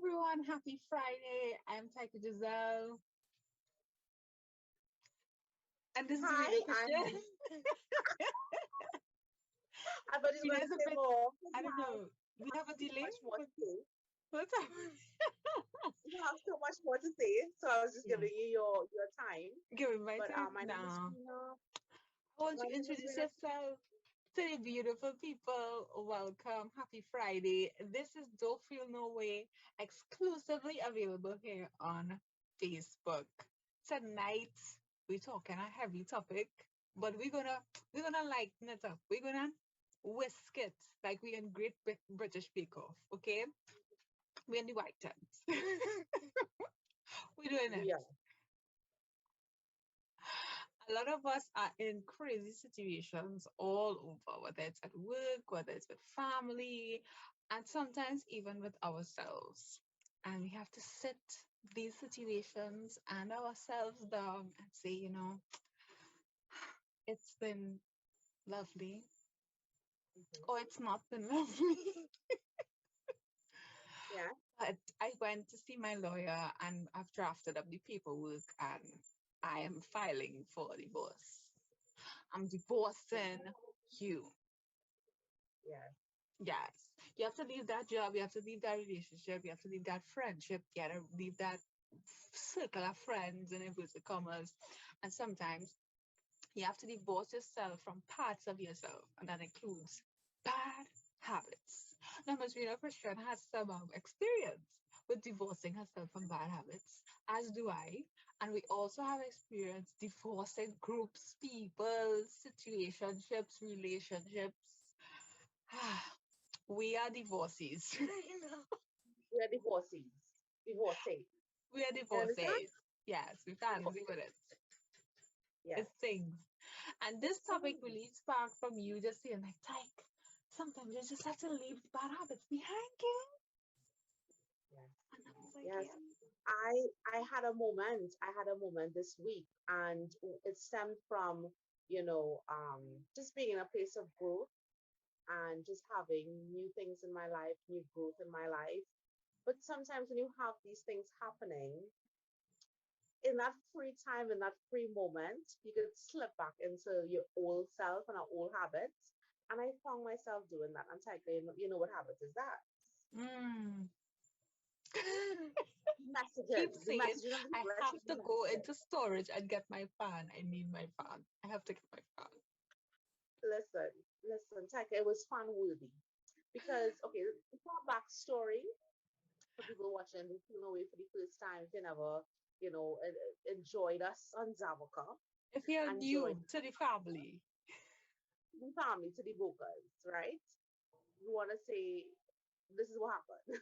everyone, happy Friday. I'm Taika Giselle, and this is the Hi, radio I'm. question. I thought you were You going to guys a say bit, more. I don't know, we have a So delay? much more to say. What's happening? You have so much more to say, so I was just Yeah, giving you your time. give me my But time my name is now. Rena. I want My you to name is introduce Rena. yourself to the beautiful people. Welcome, happy Friday. This is Doh Feel No Way, exclusively available here on Facebook. Tonight, we're talking a heavy topic, but we're gonna lighten it up. We're gonna whisk it like we in British Bake Off, okay? We're in the white tents. We're doing it. We are. A lot of us are in crazy situations all over, whether it's at work, whether it's with family, and sometimes even with ourselves. And we have to sit these situations and ourselves down and say, it's been lovely, or it's not been lovely. Yeah. But I went to see my lawyer and I've drafted up the paperwork and I am filing for divorce. I'm divorcing you. Yeah. Yes. You have to leave that job, you have to leave that relationship, you have to leave that friendship, you have to leave that circle of friends and inverted commas. And sometimes you have to divorce yourself from parts of yourself, and that includes bad habits. Now, Ms. Rena Christian has some experience with divorcing herself from bad habits, as do I. And we also have experience divorcing groups, people, situationships, relationships. We are divorcees. We are divorcees. Divorcee. We are You understand? divorcees. Yes, we fancy with it. Yes. It stings. And this It's topic things. really sparked from you just saying like, Tyke, sometimes you just have to leave bad habits behind you. Yes. And I was like, Yes. yeah. I had a moment. I had a moment this week, and it stemmed from just being in a place of growth and just having new things in my life, new growth in my life. But sometimes when you have these things happening, in that free time, in that free moment, you could slip back into your old self and our old habits. And I found myself doing that. I'm like, you know what habit is that? Mm. Keep Messaging. The saying, messaging of the I people I have should be to go messaging. into storage and get my fan. I need my fan. I have to get my fan. Listen, listen, Taka, it was fun worthy. Because, okay, for a backstory, for people watching who feel away for the first time, if they never, enjoyed us on Zavoka If you're and joined new to the family, the family to the Bokas, right? You want to say this is what happened.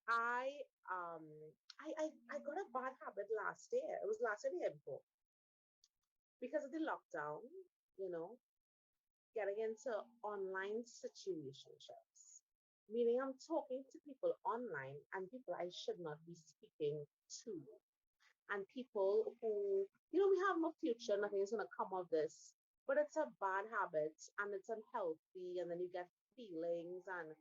I um I got a bad habit last year. It was last year the year before because of the lockdown. You know, getting into online situationships, meaning I'm talking to people online and people I should not be speaking to, and people who we have no future, nothing is gonna come of this. But it's a bad habit and it's unhealthy, and then you get feelings and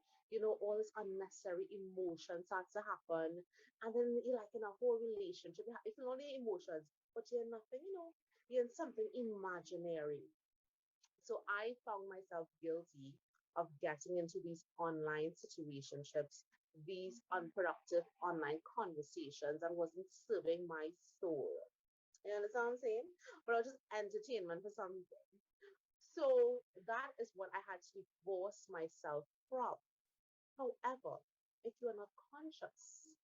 all this unnecessary emotion starts to happen, and then you're like in a whole relationship. You feel only emotions, but you're nothing. You're in something imaginary. So I found myself guilty of getting into these online situationships, these unproductive online conversations, and wasn't serving my soul. You understand what I'm saying? But I was just entertainment for something. So that is what I had to divorce myself from. However, if you're not conscious,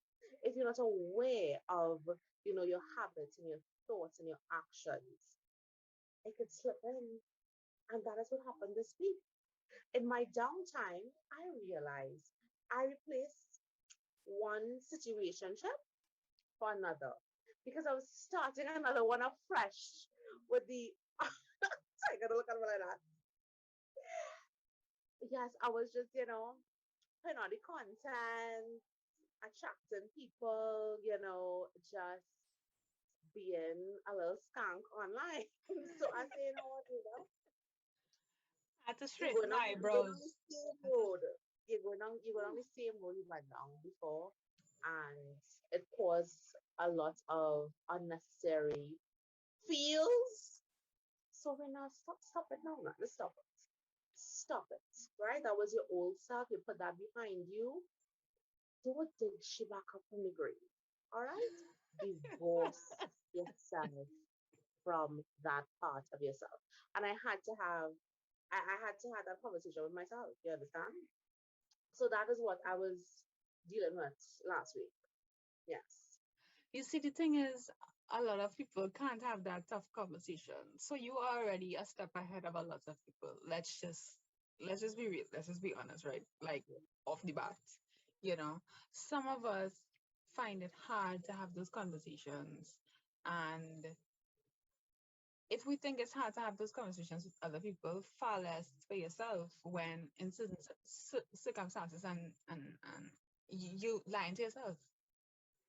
if you're not aware of, your habits and your thoughts and your actions, it could slip in. And that is what happened this week. In my downtime, I realized I replaced one situationship for another because I was starting another one afresh with the. I gotta look at it like that. Yes, I was just, putting on the content, attracting people, just being a little skunk online. So I say, I had to you're straighten going my on, you're going on the eyebrows. same I had to, road. You're going on the same road you went down before. and it caused a lot of unnecessary feels. So we're not stop it now, not stop it. Stop it. Right? That was your old self. You put that behind you. Don't dig she back up from the grave. All right? Divorce yourself from that part of yourself. And I had to have that conversation with myself. You understand? So that is what I was dealing with last week. Yes. You see, the thing is, a lot of people can't have that tough conversation. So you are already a step ahead of a lot of people. Let's just be real. Let's just be honest, right? Like off the bat, you know, some of us find it hard to have those conversations, and if we think it's hard to have those conversations with other people, far less for yourself when in certain circumstances and you lying to yourself.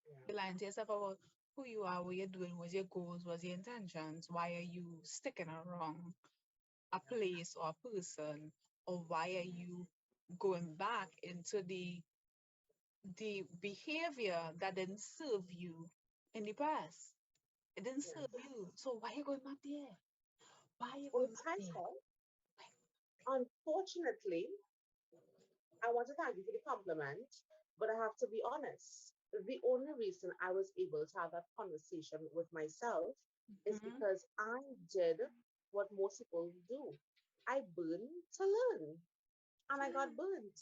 Yeah. You're lying to yourself about who you are, what you're doing, what's your goals, what's your intentions, why are you sticking around a place or a person, or why are you going back into the behavior that didn't serve you in the past. It didn't serve Yes. you. So why are you going back there? Why are you Well, going back hi, there? Scott. Unfortunately, I want to thank you for the compliment, but I have to be honest. The only reason I was able to have that conversation with myself is Mhm. because I did what most people do. I burned to learn, and I got burnt,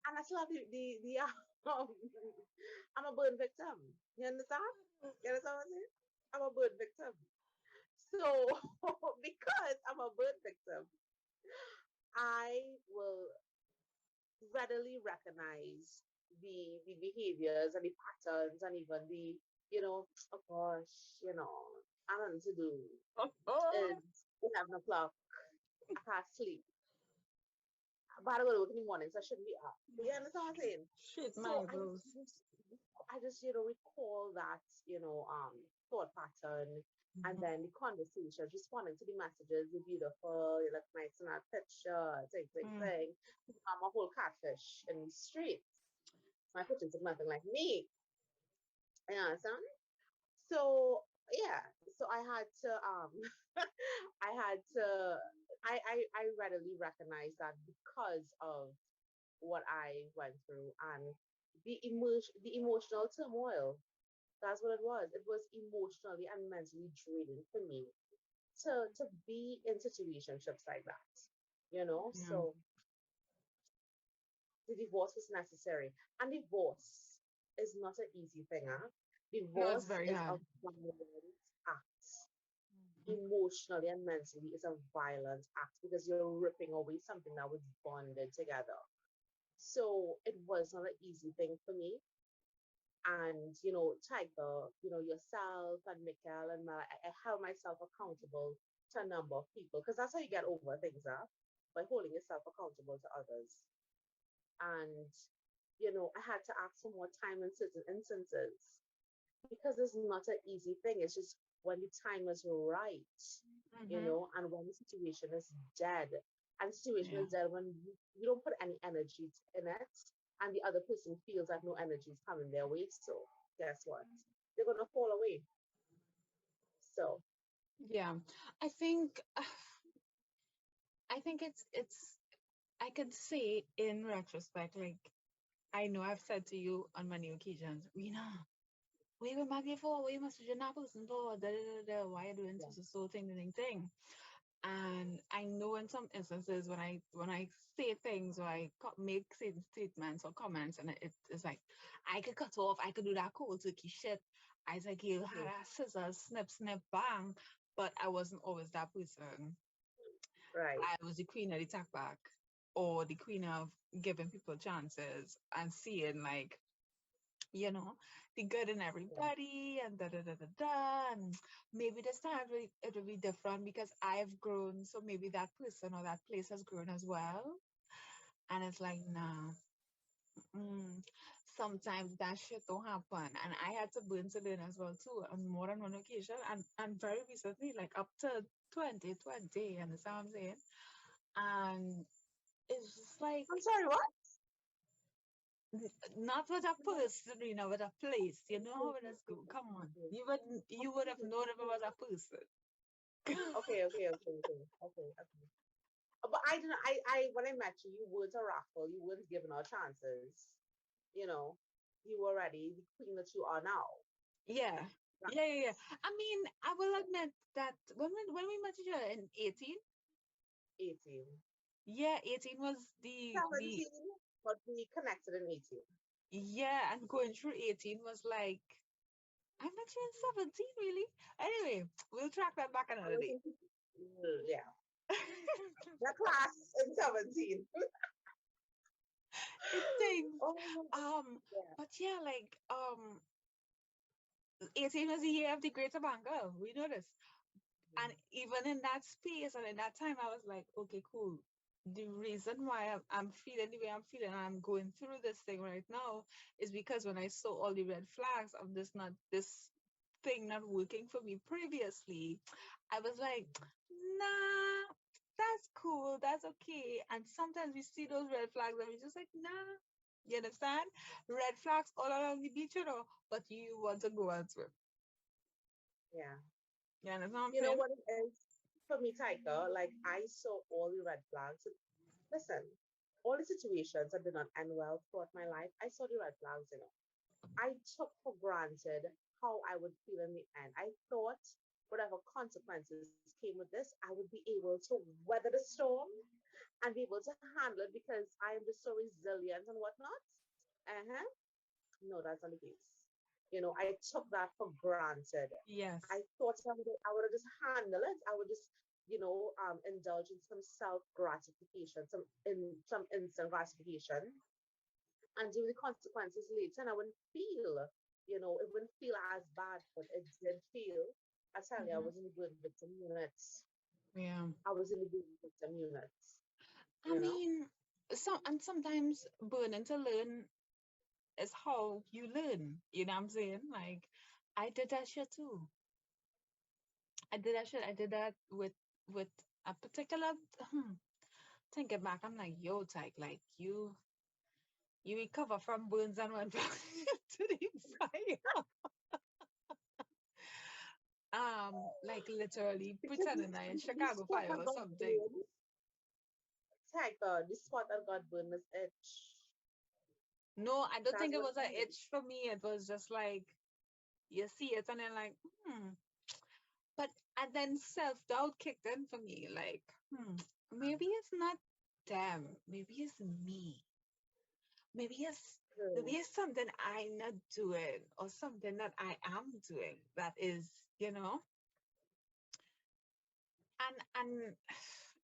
and I still have the um, I'm a burn victim. You understand? You understand what I'm saying? I'm a burn victim. So because I'm a burn victim, I will readily recognize the behaviors and the patterns and even the, oh gosh, I don't need to do. It's 11 o'clock. I can't sleep. But I go to work in the morning, so I shouldn't be up. You understand what I'm saying? Shit, So my bros. I just, recall that, thought pattern and Mhm. then the conversations, responding to the messages, you're beautiful, you look nice in that picture, Mm. thing. I'm a whole catfish in the streets. My pictures look nothing like me. You understand? So yeah, so I had to I had to I readily recognized that because of what I went through and the emotional turmoil. That's what it was. It was emotionally and mentally draining for me to be in situationships like that. Yeah. So the divorce was necessary. And divorce is not an easy thing, huh? No, it's Divorce very is a hard. violent act. Mhm. Emotionally and mentally, it's a violent act because you're ripping away something that was bonded together. So it was not an easy thing for me. And Tiger, yourself and Mikkel and I held myself accountable to a number of people because that's how you get over things, huh? By holding yourself accountable to others. And I had to ask for more time in certain instances because it's not an easy thing. It's just when the time is right, Mhm. and when the situation is dead. And the situation Yeah. is dead when you don't put any energy in it, and the other person feels that no energy is coming their way. So guess what? They're gonna fall away. So Yeah. I think it's I could say in retrospect, like I know I've said to you on many occasions, Rena, where you back for? Where you must you not person for? Da, da, da, da. Why are you doing yeah, so thing? And I know in some instances when I say things or I make certain statements or comments, and it's like I could cut off, I could do that cold turkey shit. I was like, you had mhm, a scissors, snip, snip, bang. But I wasn't always that person. right, I was the queen of the tack back, or the queen of giving people chances and seeing like, you know, the good in yeah, everybody and da da da da da. And maybe this time it'll be different because I've grown, so maybe that person or that place has grown as well. And it's like, nah, mm, sometimes that shit don't happen. And I had to burn to learn as well too on more than one occasion. And very recently, like up to 2020, you understand what I'm saying? And it's just like I'm sorry, what? Not with a person, with a place. You know how it is go. Come on. You would have known if it was a person. Okay. But I didn't. When I met you, you weren't a raffle. You weren't given our chances. You know, you were already the queen that you are now. Yeah. Right. Yeah. I mean, I will admit that when we met each other in 18, 18. yeah, 18 was the 17, but we connected in 18. yeah, and going through 18 was like I met you in 17, really. Anyway, we'll track that back I another was day. in, yeah, the class in 17. It things. Oh my God. Um, Yeah. but yeah, 18 was the year of the Greater Bangle. We know this. And even in that space and in that time, I was like, okay, cool. The reason why I'm feeling the way I'm feeling and I'm going through this thing right now is because when I saw all the red flags of this thing not working for me previously, I was like, nah, that's cool, that's okay. And sometimes we see those red flags and we're just like, nah. You understand? Red flags all along the beach, but you want to go elsewhere. Yeah. You understand what I'm You know saying? what it is for me, Taika? Like, I saw all the red flags. Listen, all the situations that did not end well throughout my life, I saw the red flags. I took for granted how I would feel in the end. I thought whatever consequences came with this, I would be able to weather the storm and be able to handle it because I am just so resilient and whatnot. Uh-huh. No, that's not the case. I took that for granted. Yes. I thought I would have just handled it. I would just, indulge in some self gratification, some instant gratification, and deal with the consequences later. And I wouldn't feel, it wouldn't feel as bad, but it did feel. I tell you, I Hmm. was in the good victim units. Yeah. I was in the good victim units. I You know, mean, sometimes burning to learn is how you learn. You know what I'm saying? Like, I did that shit too. I did that shit. I did that with a particular. Hmm, Thinking back, I'm like, yo, type, like you recover from burns and went back to the fire. Like literally because pretending I in the Chicago spot fire that or got something. burned, the spot that got burned is itch. No, I don't That's think it what was it an is. itch for me. It was just like you see it and then like, But and then self doubt kicked in for me. Like, maybe it's not them. Maybe it's me. Maybe it's maybe Hmm. it's something I'm not doing or something that I am doing that is, and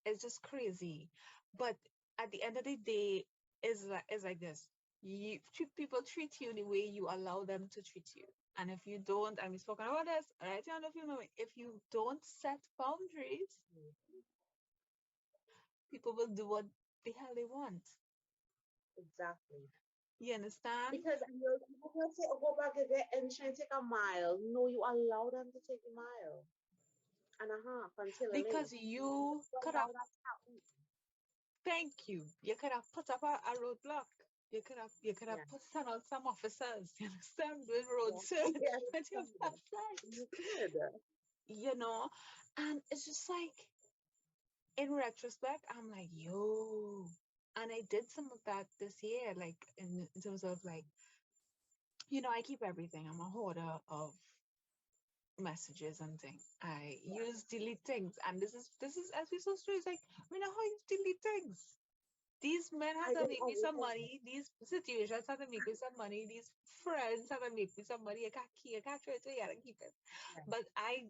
it's just crazy. But at the end of the day, is like this. People treat you the way you allow them to treat you. And if you don't, and we've spoken about this, right? I don't know if you know it, if you don't set boundaries, people will do what the hell they want. Exactly. You understand? Because I'm not say, oh, go back again and try and take a mile. No, you allow them to take a mile and a half until a lane. Because you You could have, allow that to happen. thank you. You could have put up a roadblock. You could have Yeah. put sent out some officers, you understand, doing road Yeah. search Yes. with your flashlight. You could. You know, and it's just like in retrospect, I'm like, yo. And I did some of that this year, like in terms of like, I keep everything. I'm a hoarder of messages and things. I use delete things, and this is as we saw stories like we know how you delete things. These men had I to did make me some everything. money. These situations had to make me some money. These friends had to make me some money. I can't throw it away. I gotta keep it. Yeah. But I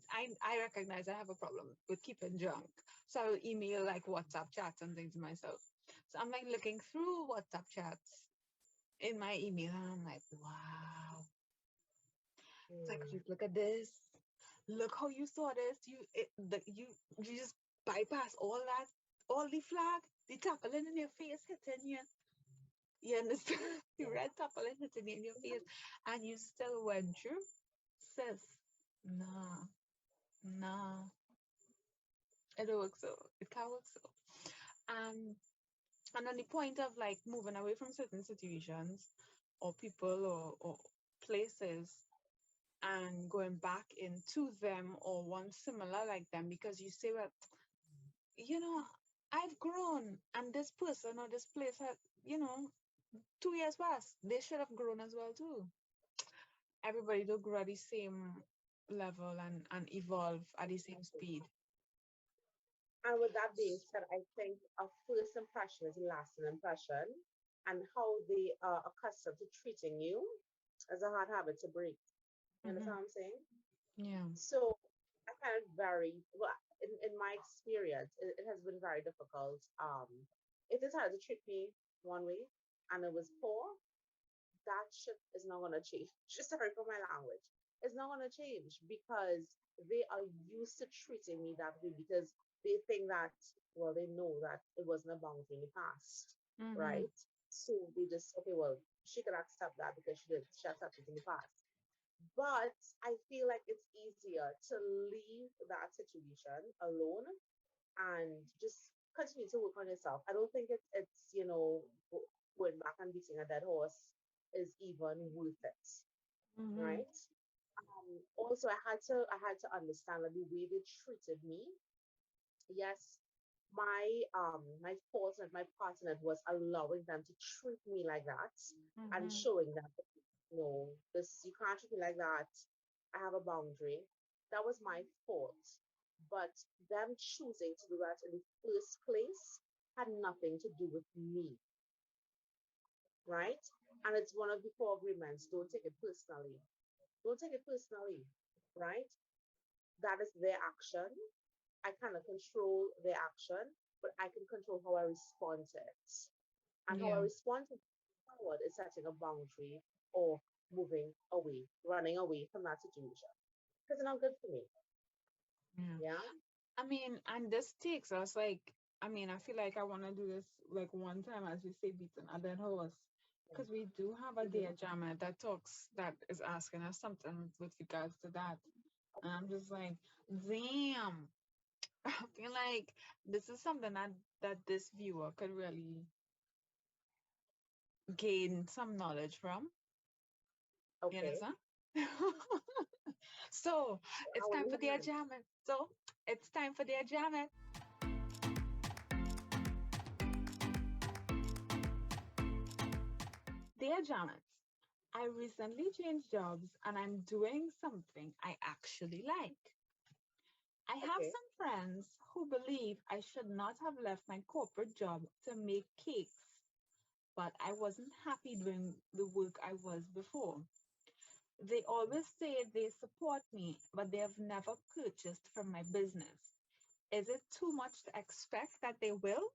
recognize I have a problem with keeping junk. So I'll email like WhatsApp chats and things to myself. So I'm like looking through WhatsApp chats in my email and I'm like, wow. It's like, Hmm. "Just look at this. Look how you saw this. You just bypass all that, all the flag, the tackling in your face hitting you. You understand? The Yeah. red tackling hitting you in your face, and you still went through. Sis, nah, nah, it don't work so. It can't work so. And And on the point of like moving away from certain situations or people or places and going back into them or one similar like them, because you say, well, you know, I've grown and this person or this place has, 2 years past, they should have grown as well too. Everybody don't grow at the same level and evolve at the same speed. And with that being said, I think a first impression is a lasting impression, and how they are accustomed to treating you is a hard habit to break. You Hmm. understand what I'm saying? Yeah. So I kind of very well in my experience, it has been very difficult. If they started to treat me one way and it was poor, that shit is not gonna change. Just sorry for my language. It's not gonna change because they are used to treating me that way because they think that, well, they know that it wasn't a boundary in the past, Hmm. right? So they just, okay, well, she can accept that because she accepted it in the past. But I feel like it's easier to leave that situation alone and just continue to work on yourself. I don't think going back and beating a dead horse is even worth it, Hmm. right? Also, I had to understand that the way they treated me, yes, my fault and my part in it was allowing them to treat me like that and Hmm. showing them, no, this you can't treat me like that. I have a boundary. That was my fault. But them choosing to do that in the first place had nothing to do with me, right? And it's one of the core agreements. Don't take it personally. Don't take it personally, right? That is their action. I cannot control their action, but I can control how I respond to it. And how I Yeah. respond to forward is setting a boundary or moving away, running away from that situation. Because it's not good for me. Yeah. Yeah. I mean, and this takes us like, I mean, I feel like I want to do this like one time, as we say, beating a dead horse. Because we do have a Mm-hmm. dear jammer that is asking us something with regards to that. And I'm just like, damn. I feel like this is something that this viewer could really gain some knowledge from. You Okay. understand? So I it's want time to for hear their mine. jamming. So it's time for their jamming. Dear Janet, I recently changed jobs and I'm doing something I actually like. I have Okay. some friends who believe I should not have left my corporate job to make cakes, but I wasn't happy doing the work I was before. They always say they support me, but they have never purchased from my business. Is it too much to expect that they will?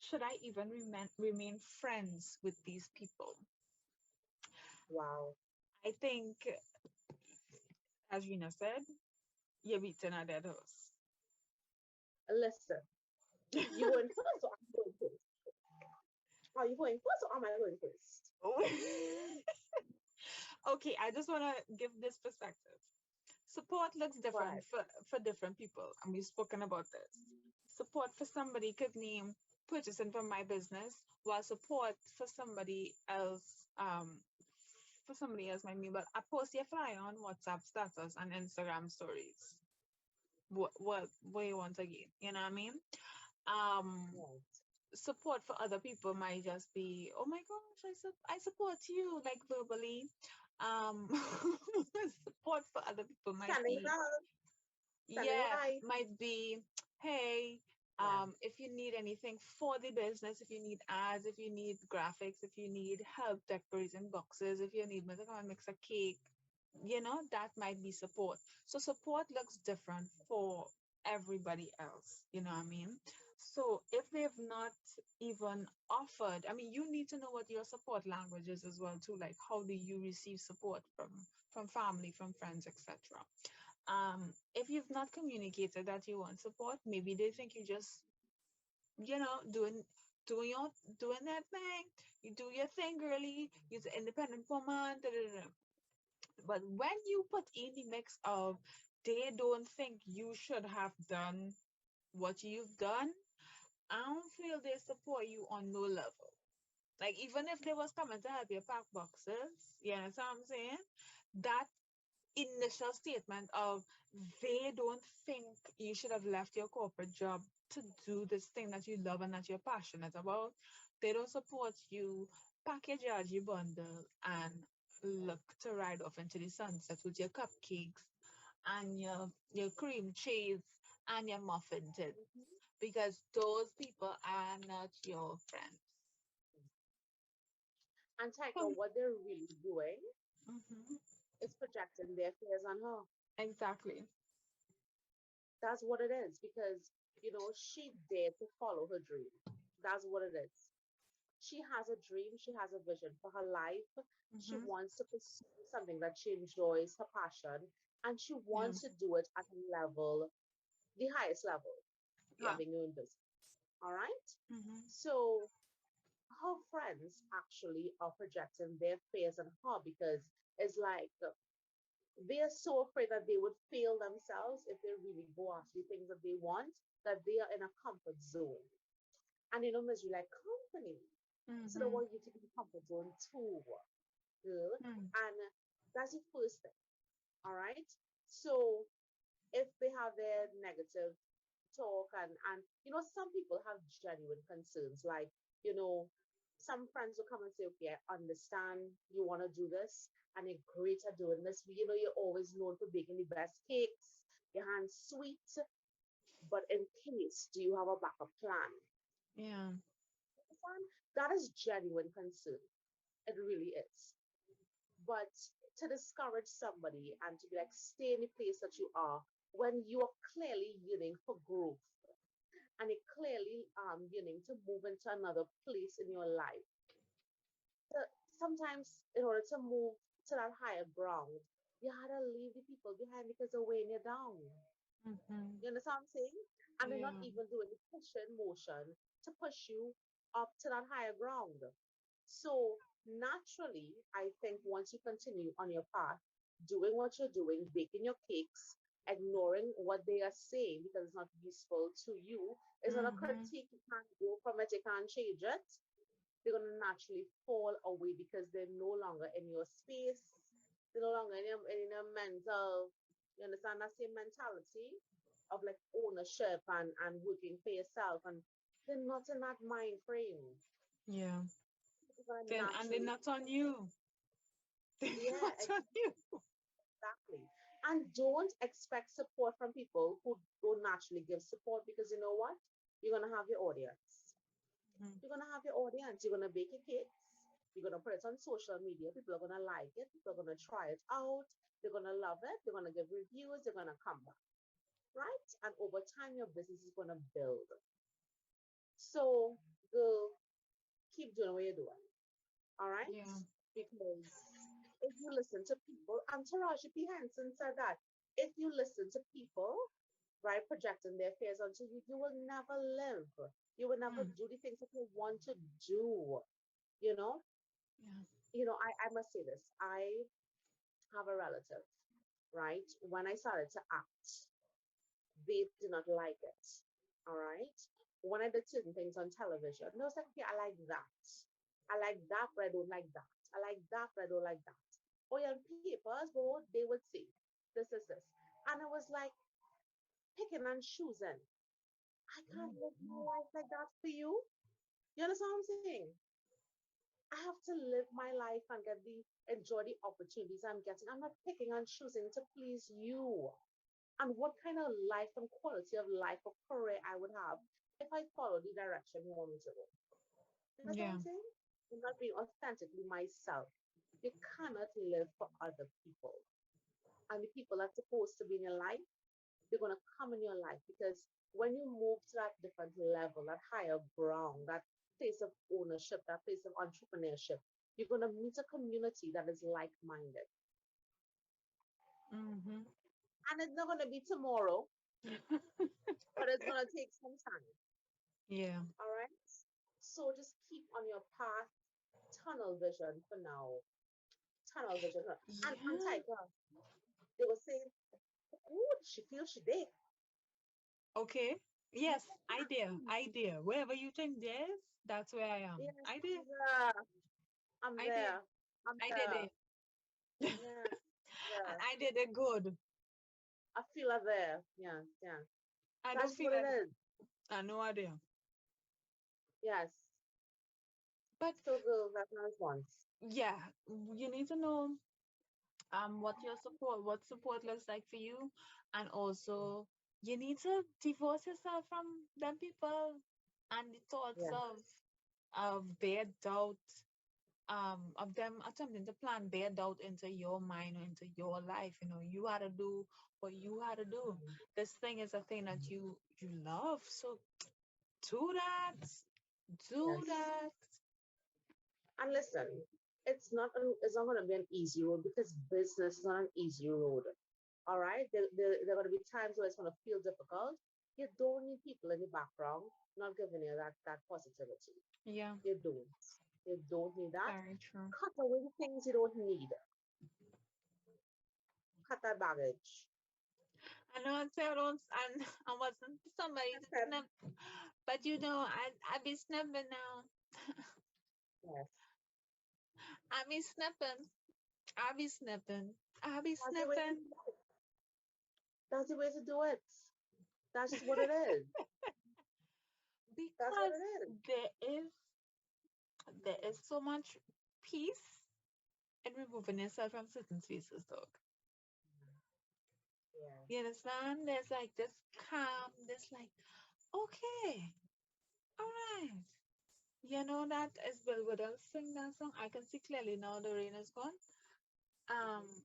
Should I even remain friends with these people? Wow. I think, as Rena said, you're beating a dead horse. Listen, you going first or I'm going first? Are you going first or am I going first? Okay, I just want to give this perspective. Support looks Go different ahead. for different people, and we've spoken about this. Support for somebody could mean purchasing from my business, while support for somebody else might mean, but I post your flyer on WhatsApp status and Instagram stories. What you want again? You know what I mean? Um, Right. Support for other people might just be, oh my gosh, I support you, like verbally. Um, support for other people might Sending be, love, sending yeah, light. might be, hey, Yeah. if you need anything for the business, if you need ads, if you need graphics, if you need help decorating boxes, if you need me to come and mix a cake, that might be support. So support looks different for everybody else, you know what I mean? So if they've not even offered, I mean, you need to know what your support language is as well too. Like, how do you receive support from family, from friends, etc. If you've not communicated that you want support, maybe they think you just, doing your doing that thing. You do your thing, girly. You're an independent woman. Da, da, da. But when you put in the mix of they don't think you should have done what you've done, I don't feel they support you on no level. Like even if they was coming to help you pack boxes, you know what I'm saying? That initial statement of they don't think you should have left your corporate job to do this thing that you love and that you're passionate about. They don't support you. Pack your Georgie bundle and look to ride off into the sunset with your cupcakes and your cream cheese and your muffin tin, Mhm. because those people are not your friends. And Taika, Hmm. what they're really doing Mhm. is projecting their fears on her. Exactly. That's what it is because, she dared to follow her dream. That's what it is. She has a dream, she has a vision for her life. She Hmm. wants to pursue something that she enjoys, her passion, and she Yeah. wants to do it at a level, the highest level, Yeah. having your own business. All right? Hmm. So her friends actually are projecting their fears on her because it's like they're so afraid that they would fail themselves if they really go after the things that they want, that they are in a comfort zone. And Miss, you like company. So they Hmm. want you to be in comfort zone too. Girl. Hmm. And that's the first thing. All right. So if they have their negative talk and some people have genuine concerns, like, you know some friends will come and say, okay, I understand you want to do this and you're great at doing this. You're always known for baking the best cakes, your hands sweet, but in case, do you have a backup plan? Yeah. Understand? That is genuine concern. It really is. But to discourage somebody and to be like, stay in the place that you are when you are clearly yearning for growth and you're clearly yearning to move into another place in your life. So sometimes, in order to move to that higher ground, you had to leave the people behind because they're weighing you down. Hmm. You understand what I'm saying? And they're not Yeah. even doing the pushing motion to push you up to that higher ground. So naturally, I think once you continue on your path, doing what you're doing, baking your cakes, ignoring what they are saying because it's not useful to you, it's not a Hmm. critique. You can't go from it, you can't change it. They're gonna naturally fall away because they're no longer in your space. They're no longer in your mental. You understand that same mentality of like ownership and working for yourself, and they're not in that mind frame. Yeah. They're gonna And they're naturally, not on you. They're yeah, not on you. exactly. And don't expect support from people who don't naturally give support because you know what? You're gonna have your audience. Mhm. You're gonna have your audience. You're gonna bake your cakes. You're gonna put it on social media. People are gonna like it. People are gonna try it out. They're gonna love it. They're gonna give reviews. They're gonna come back, right? And over time, your business is gonna build. So, girl, keep doing what you're doing. All right? Yeah. Because if you listen to people, and Taraji P. Henson said that if you listen to people, right, projecting their fears onto you, you will never live. You will never Mm. do the things that you want to do. You know, Yeah. I must say this. I have a relative, right? When I started to act, they did not like it. All right. When I did certain things on television, they was like, okay, I like that. I like that, but I don't like that. I like that, but I don't like that. Oh, yeah, on papers, but they would say this. And I was like picking and choosing. I can't Mm. live my life like that for you. You understand what I'm saying? I have to live my life and enjoy the opportunities I'm getting. I'm not picking and choosing to please you. And what kind of life and quality of life or career I would have if I follow the direction you want me to go. You know what I'm Yeah. saying? I'm not being authentically myself. You cannot live for other people. And the people that's supposed to be in your life, they're going to come in your life because when you move to that different level, that higher ground, that place of ownership, that place of entrepreneurship, you're going to meet a community that is like minded. Hmm. And it's not going to be tomorrow, but it's going to take some time. Yeah. All right. So just keep on your path, tunnel vision for now. Tunnel vision. And Yeah. Tiger, they were saying, oh, she feels she did. Okay. Yes, idea. Wherever you think there's, that's where I am. Yes, Idea, I'm there. I'm idea, there. I'm idea there. there. Yeah, And there. I did it good. I feel it there. Yeah, yeah. I That's don't just feel what it like is. I no idea. Yes. But So girls, that's my response. yeah, you need to know what your support, what support looks like for you, and also you need to divorce yourself from them people and the thoughts Yeah, of their doubt, of them attempting to plant their doubt into your mind or into your life. You know, you had to do what you had to do. This thing is a thing that you love, so do that, do yes. that. And listen, it's not going to be an easy road because business is not an easy road. All right, there are going to be times where it's going to feel difficult. You don't need people in the background not giving you that positivity. Yeah, You don't. You don't need that. very true. Cut away the things you don't need. Cut that baggage. I know I said I wasn't somebody to That's it. snap, but you know I be snapping now. Yes. I be snapping. I be snapping. I be That's the way to snapping do it. That's the way to do it. That's just what it is. That's what because it is. there is there is so much peace in removing yourself from certain spaces, dog. Yeah. You understand? There's like this calm, this like, okay, all right. You know that as well with us sing that song. I can see clearly now the rain is gone. Um, Mhm.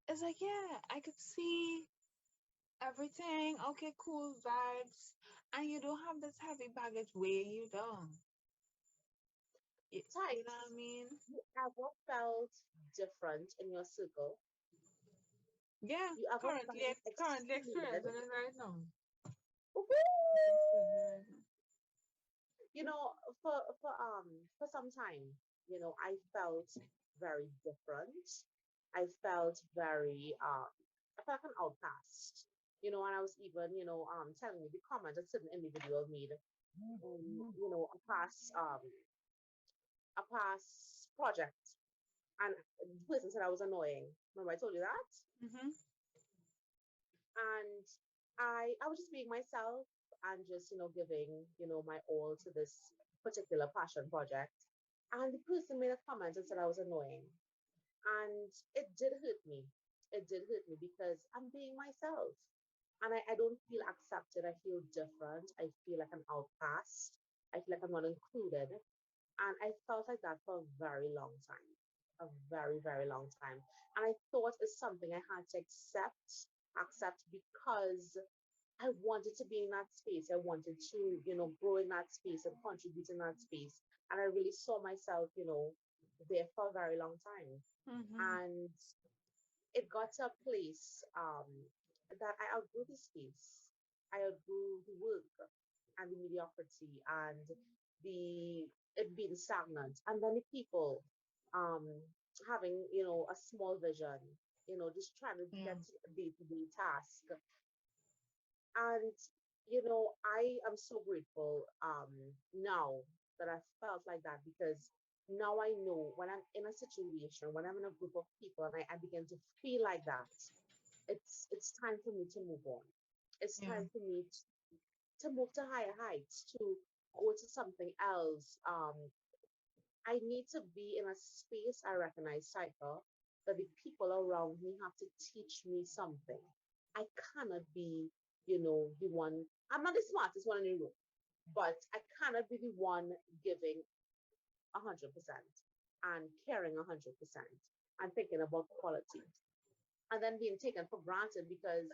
it's like yeah, I could see everything. Okay, cool vibes, and you don't have this heavy baggage weighing you down. You know what Tights. I mean? You ever felt different in your circle? Yeah, You ever felt currently excluded? experiencing it right now. Currently Woohoo! experiencing it right now. You know, for some time, I felt very different. I felt very I felt like an outcast. And I was even, telling you the comment that certain individual made a past project, and the person said I was annoying. Remember I told you that? Mm-hmm. And I was just being myself and just giving my all to this particular passion project. And the person made a comment and said I was annoying, and it did hurt me. It did hurt me because I'm being myself, and I don't feel accepted. I feel different. I feel like an outcast. I feel like I'm not included. And I felt like that for a very long time, a very, very long time. And I thought it's something I had to accept because I wanted to be in that space. I wanted to, grow in that space and contribute in that space. And I really saw myself, there for a very long time. Mm-hmm. And it got to a place that I outgrew the space. I outgrew the work and the mediocrity and the it being stagnant. And then the people um having, a small vision, just trying to Yeah. get a day-to-day task. And I am so grateful now that I felt like that, because now I know when I'm in a situation, when I'm in a group of people and I begin to feel like that, it's time for me to move on. It's Yeah. time for me to move to higher heights, to go to something else. I need to be in a space I recognize, cycle, that the people around me have to teach me something. I cannot be, the one. I'm not the smartest one in the room, but I cannot be the one giving 100% and caring 100% and thinking about quality, and then being taken for granted because,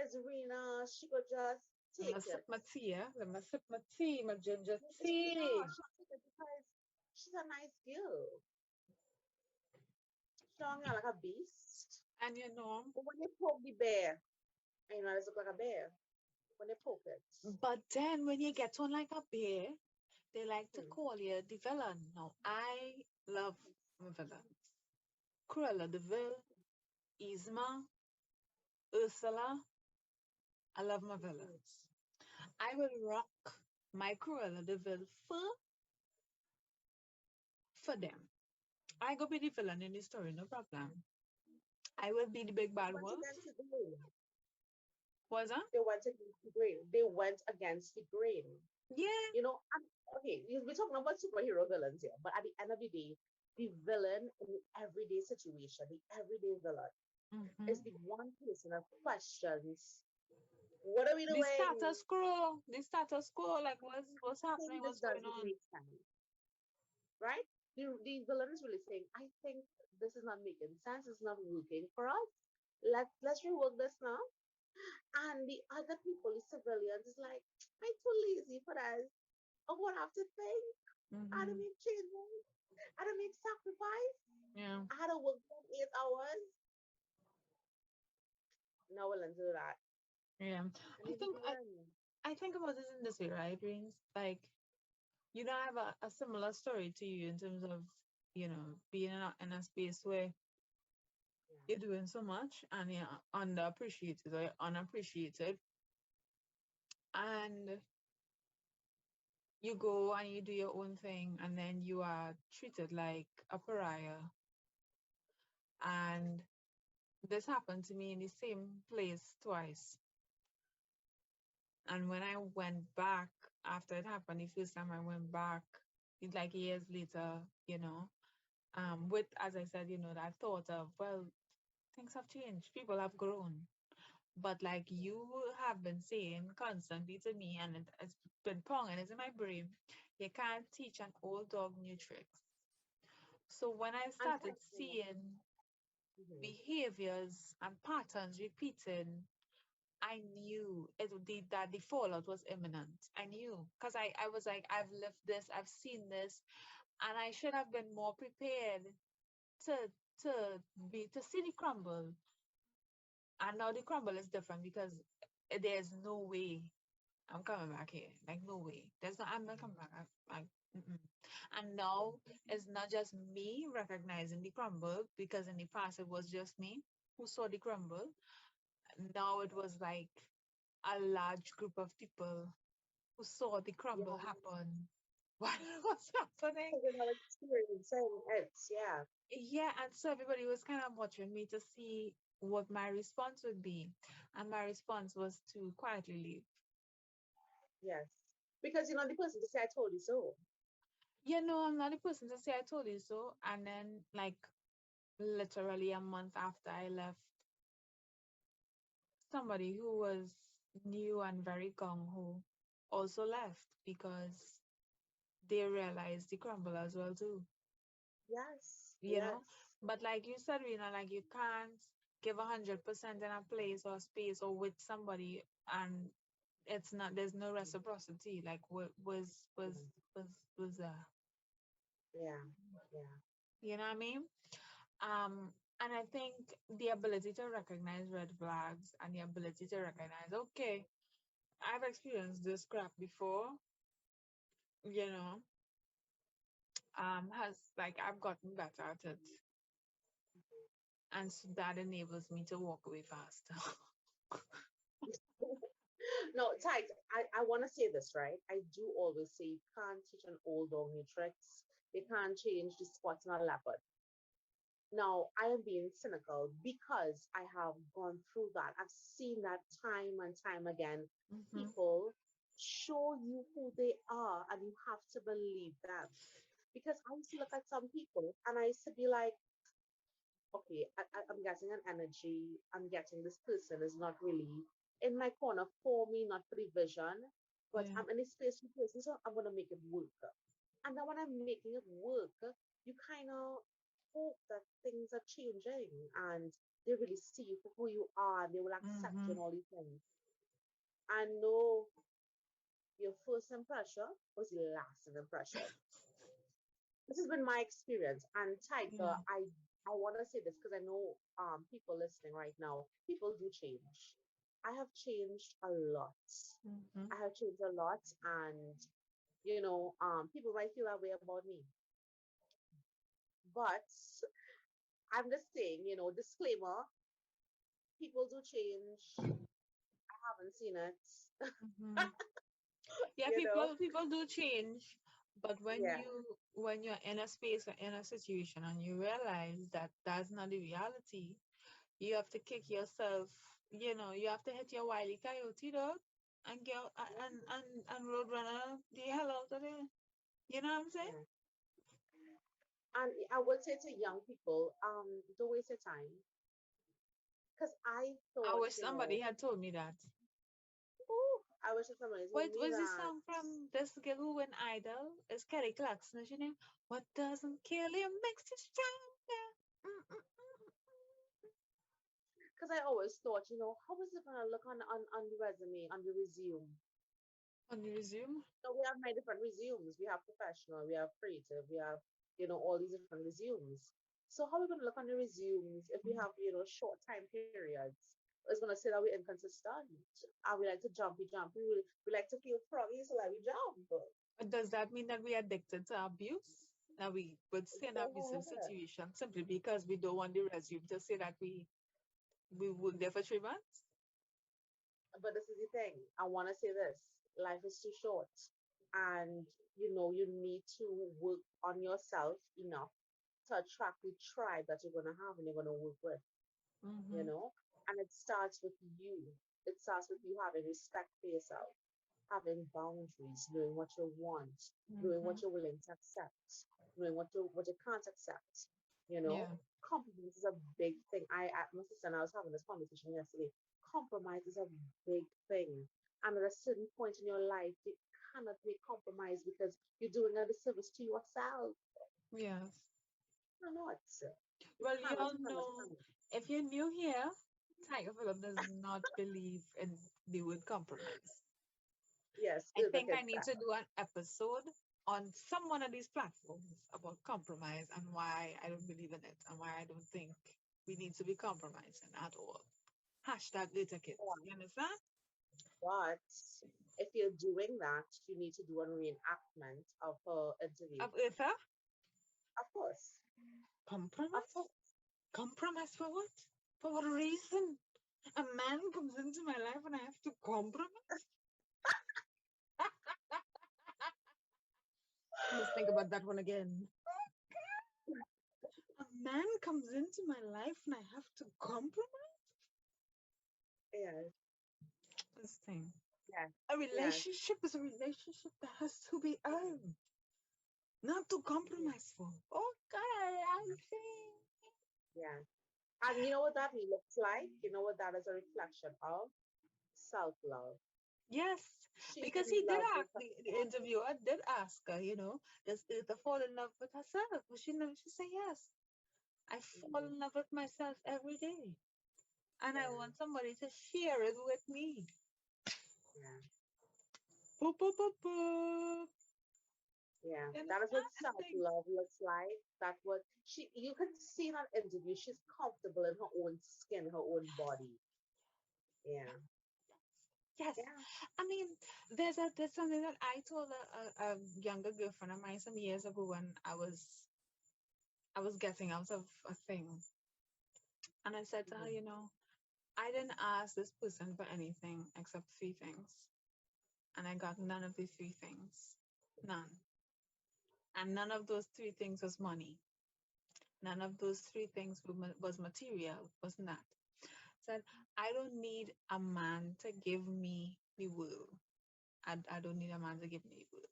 as Serena, she could just Let me take sip it. my tea, yeah? Let me sip my tea, my ginger No, tea. she'll take it because she's a nice girl. She don't like a beast. And you know, But when they poke the bear, and it look like a bear when they poke it. but then when you get on like a bear, they like to Hmm. call you the villain. Now, I love my villains. Cruella de Vil, Yzma, Ursula. I love my villains. I will rock my Cruella de Vil for them. I go be the villain in the story, no problem. I will be the big They bad went wolf. against the grain. Was that? They went against the grain. They went against the grain. Yeah. You know, and, okay, we're talking about superhero villains here, but at the end of the day, the villain in the everyday situation, the everyday villain, is Mm-hmm. the one person that questions, what are we The doing? status quo. The status quo. Like, what's I think happening? this What's going doesn't on? make sense, right? The villain is really saying, I think this is not making sense. It's not working for us. Let's rework this now. And the other people, the civilians, is like, I'm too lazy for this. I won't have to think. I had to Mm-hmm. make changes. I had to make sacrifice. Yeah. I had to work for 8 hours. No one will do that. Yeah. And I he's a think I, villain. I think about this in this way, right, Greens? Like, you don't have a similar story to you in terms of, being in a space where Yeah. you're doing so much and you're underappreciated or you're unappreciated, and you go and you do your own thing, and then you are treated like a pariah. And this happened to me in the same place twice. And when I went back after it happened, the first time I went back, it's like years later, with, as I said, that thought of, well, things have changed, people have grown. But like you have been saying constantly to me, and it's been ponging, it's in my brain, you can't teach an old dog new tricks. So when I And started seeing mhm. behaviors and patterns repeating, I knew that the fallout was imminent. I knew because I was like, I've lived this, I've seen this, and I should have been more prepared to to see the crumble. And now the crumble is different because there's no way I'm coming back here. Like no way. There's no. I'm not coming back. Mm-mm. And now it's not just me recognizing the crumble because in the past it was just me who saw the crumble. Now it was like a large group of people who saw the crumble Yeah, happen. What was happening? because they're not experiencing it. Yeah. Yeah, and so everybody was kind of watching me to see what my response would be. And my response was to quietly leave. Yes. Because you're not the person to say, I told you so. I'm not the person to say I told you so. And then, like, literally a month after I left, somebody who was new and very gung ho also left because they realized the crumble as well too. Yes. you know. Yes. But like you said, like you can't give 100% in a place or space or with somebody, and there's no reciprocity. Like what Mm. was was Yeah. Yeah. you know what I mean? And I think the ability to recognize red flags and the ability to recognize, okay, I've experienced this crap before, you know, has like I've gotten better at it. And so that enables me to walk away faster. No, Tags, I want to say this, right? I do always say you can't teach an old dog new tricks. They can't change the spots on a leopard. Now, I am being cynical because I have gone through that. I've seen that time and time again. Hmm. People show you who they are and you have to believe them. Because I used to look at some people and I used to be like, okay, I'm getting an energy. I'm getting this person is not really in my corner for me, not for the vision, but Yeah. I'm in a space with person, so I'm gonna make it work. And then when I'm making it work, you kind of hope that things are changing and they really see you for who you are. They will accept you Hmm. and all these things. And no, your first impression was the lasting impression. This has been my experience. And Tiger, Yeah. I want to say this because I know people listening right now, people do change. I have changed a lot. Hmm. I have changed a lot, and people might feel that way about me. But I'm just saying, disclaimer: people do change. I haven't seen it. Hmm. Yeah, you know? people do change, but Yeah. when you're in a space or in a situation and you realize that that's not the reality, you have to kick yourself. You know, you have to hit your wily coyote dog and get and roadrunner the hell out of there. You know what I'm saying? Yeah. And I would say to young people, don't waste your time. Because I I thought, wish somebody had told me that. ooh, I wish somebody told What me was this that. song from this girl who went idol? It's Kelly Clarkson, is your name? What doesn't kill you makes you stronger. Because I always thought, how is it going to look on the resume, on the resume? On the resume? So we have many different resumes. We have professional, we have creative, we have, all these different resumes. So how are we going to look on the resumes if we have, short time periods? It's going to say that we're inconsistent. And we like to jumpy. We like to feel froggy, so like we jump. But does that mean that we are addicted to abuse? That we would stay in an abusive situation simply because we don't want the resume to say that we worked there for 3 months? But this is the thing. I want to say this. Life is too short. And, you need to work on yourself enough to attract the tribe that you're going to have and you're going to work with, you Mm-hmm. know? And it starts with you. It starts with you having respect for yourself, having boundaries, knowing what you want, knowing Mm-hmm. what you're willing to accept, knowing what you can't accept. You know, Yeah. compromise is a big thing. My sister and I was having this conversation yesterday. Compromise is a big thing, and at a certain point in your life, you cannot make compromise because you're doing a disservice to yourself. Yes. You cannot. You Well, you cannot. all You cannot. You know, cannot. if you're new here, Tiger Phillip does not believe in the word compromise. Yes, I do the think I kids need back. to do an episode on some one of these platforms about compromise and why I don't believe in it and why I don't think we need to be compromising at all. Hashtag little kids. You understand? But if you're doing that, you need to do a reenactment of her interview. Of Eartha? Of course. Of Compromise? course. Compromise for what? For what reason? A man comes into my life and I have to compromise? I must think about that one again. A man comes into my life and I have to compromise? Yes. This thing. Yes. A Yes. relationship is a relationship that has to be earned, not to Yes. compromise for. Oh God, I see. Yes. And you know what that looks like? You know what that is a reflection of? Self love. Yes, She's because he in did love with ask the interviewer did ask her, does Eartha fall in love with herself? But she said yes. I fall Mhm. in love with myself every day, and I Yeah. want somebody to share it with me. Yeah. Boop, boop, boop, boop. Yeah. You That is what understand? I self think love looks like. That's what you can see in that interview. She's comfortable in her own skin, her own body. Yeah. yes. Yeah. I mean, there's something that I told a younger girlfriend of mine some years ago when I was getting out of a thing, and I said to her, Mhm. I didn't ask this person for anything except three things, and I got none of the three things, none, and none of those three things was money. None of those three things was material, was not. Said, I don't need a man to give me the world. I don't need a man to give me the world.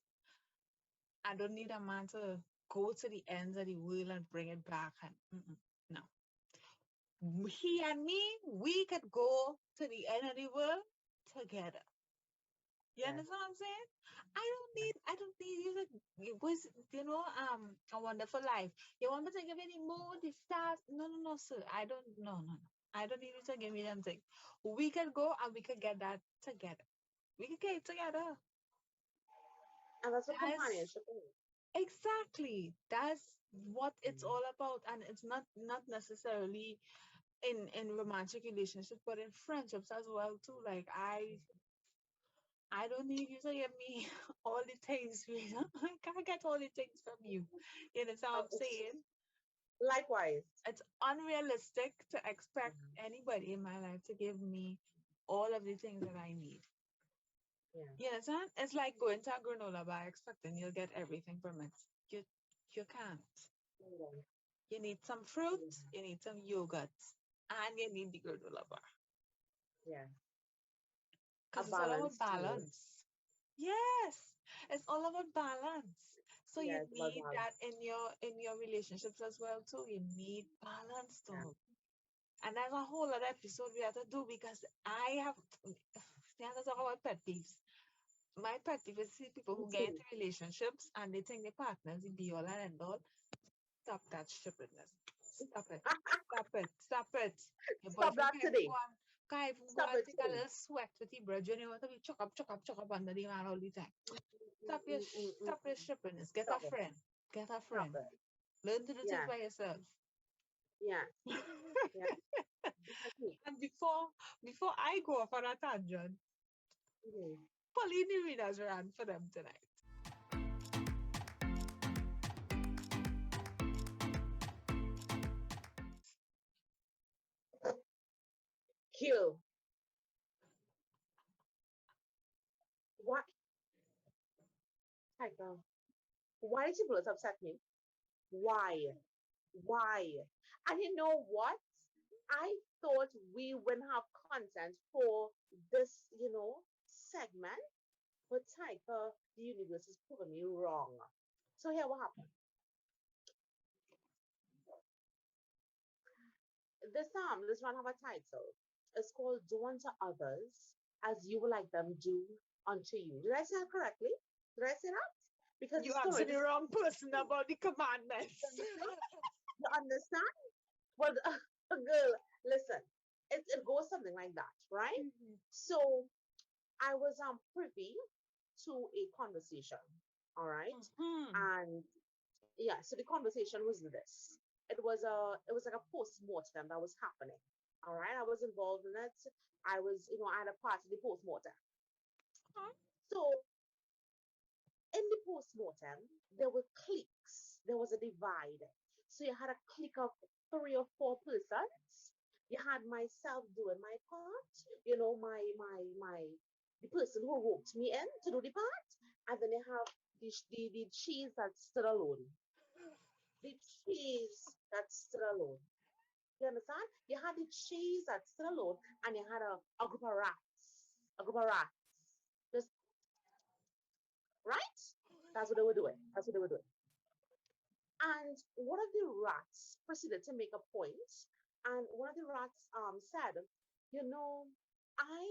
I don't need a man to go to the ends of the world and bring it back. And no, he and me, we could go to the end of the world together. You Yeah. understand what I'm saying? I don't need you to it was a wonderful life. You want me to give you the moon, the stars? No, no, no, sir. I don't no, no, no. I don't need you to give me them things. We could go and we could get that together. We could get it together. And that's what That's companionship is. exactly that's what it's Mhm. all about. And it's not necessarily in romantic relationships, but in friendships as well too. Like I don't need you to give me all the things. I can't get all the things from you. You know what I'm It's saying? likewise. It's unrealistic to expect Mhm. anybody in my life to give me all of the things that I need. Yeah. You understand? It's like going to a granola bar expecting you'll get everything from it. You you can't. Yeah. You need some fruit, you need some yogurt, and you need the granola bar. Yeah. A Because it's all about balanced meal. balance. Yes, it's all about balance. So you Yeah, it's about need balance. that in your relationships as well too. You need balance Yeah. though. And that's a whole other episode we have to do because I have we have to talk about pet peeves. My pet peeve is see people Me who get too. into relationships and they think their partners the be all and end all. Stop that stupidness. Stop it. Stop it. Stop it. Your Stop boyfriend that today. can't even go Stop and it take a today. little sweat with the bridge and you want to be chuck up under the man all the time. Stop your stupidness. Get a Stop it. friend. Get a Stop friend. it. Learn to do things Yeah. by yourself. Yeah. Yeah. Exactly. And before I go off on a tangent, Mhm. Pauline Readers ran for them tonight. Q. What? Tiger. Why did you both upset me? Why? Why? And you know what? I thought we wouldn't have content for this, segment, but Tiger, the universe is proving me wrong. So here what happened. This one have a title. It's called Do Unto Others as You Would Like Them Do Unto You. Did I say that correctly? Did I say that? Because the You story, answered this the is wrong person about the commandments. you understand? Well, girl, listen, it goes something like that, right? Mhm. So I was privy to a conversation, all right, Mhm. and yeah, so the conversation was this. It was like a post mortem that was happening, all right. I was involved in it. I had a part of the post mortem. So in the post mortem, there were cliques. There was a divide. So you had a clique of three or four persons. You had myself doing my part, the person who roped me in to do the part, and then you have the cheese that stood alone. The cheese that stood alone. You understand? You had the cheese that stood alone, and you had a group of rats. A group of rats. Just right? That's what they were doing. That's what they were doing. And one of the rats proceeded to make a point, and one of the rats said, you know, I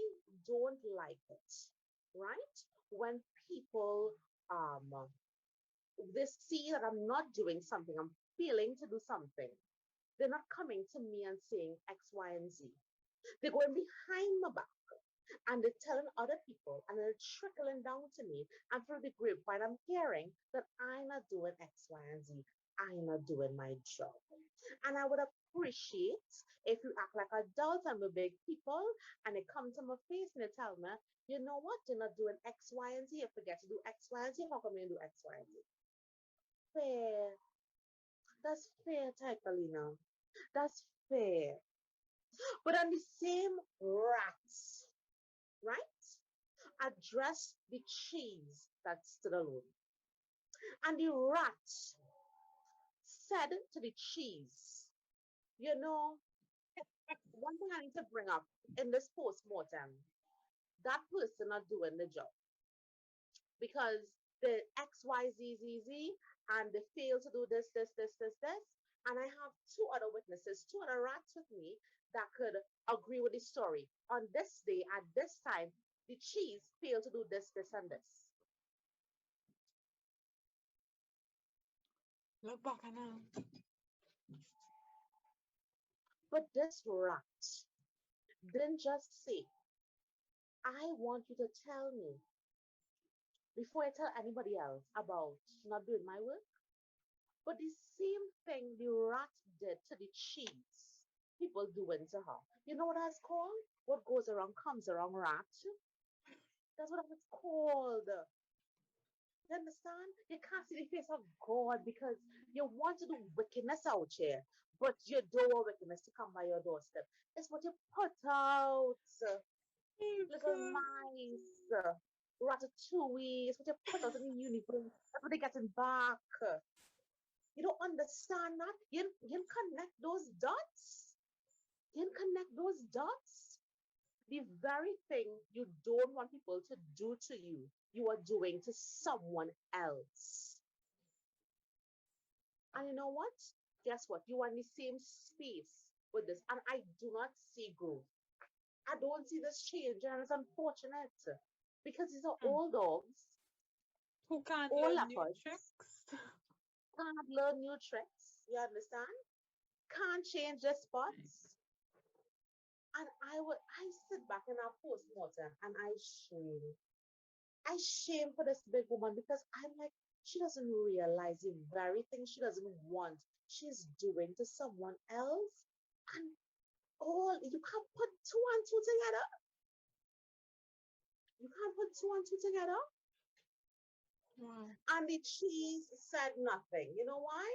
don't like it, right? When people um they see that I'm not doing something, I'm failing to do something. They're not coming to me and saying X, Y, and Z. They're going behind my back and they're telling other people and they're trickling down to me. And through the grapevine, I'm hearing that I'm not doing X, Y, and Z. I'm not doing my job. And I would appreciate if you act like adults and we're big people and they come to my face and they tell me, you know what, you're not doing X, Y, and Z. You forget to do X, Y, and Z. How come you do X, Y, and Z? Fair. That's fair, Typalina. That's fair. But on the same rats, right? Address the cheese that stood alone. And the rat said to the cheese, you know, one thing I need to bring up in this post mortem, that person not doing the job because the XYZZZ and they fail to do this. And I have two other witnesses, two other rats with me that could agree with the story. On this day, at this time, the cheese failed to do this, and this. Look back now. But this rat didn't just say, I want you to tell me before I tell anybody else about not doing my work. But the same thing the rat did to the cheese, people doing to her. You know what that's called? What goes around comes around, rat. That's what it's called. You understand? You can't see the face of God because you want to do wickedness out here, but you don't want wickedness to come by your doorstep. It's what you put out. Oh, Little God. mice. Ratatouille is what you put out in the universe. That's what they getting back. You don't understand that. You connect those dots. You connect those dots. The very thing you don't want people to do to you, you are doing to someone else. And you know what? Guess what? You are in the same space with this. And I do not see growth. I don't see this change. And it's unfortunate because these are Hmm. all dogs, Who can't all learn new leopards, tricks? can't learn new tricks. You understand? Can't change their spots. And I sit back in our postmortem and I shame. I shame for this big woman because I'm like, she doesn't realize the very thing she doesn't want, she's doing to someone else. And all you can't put two and two together. You can't put two and two together. Wow. And the cheese said nothing. You know why?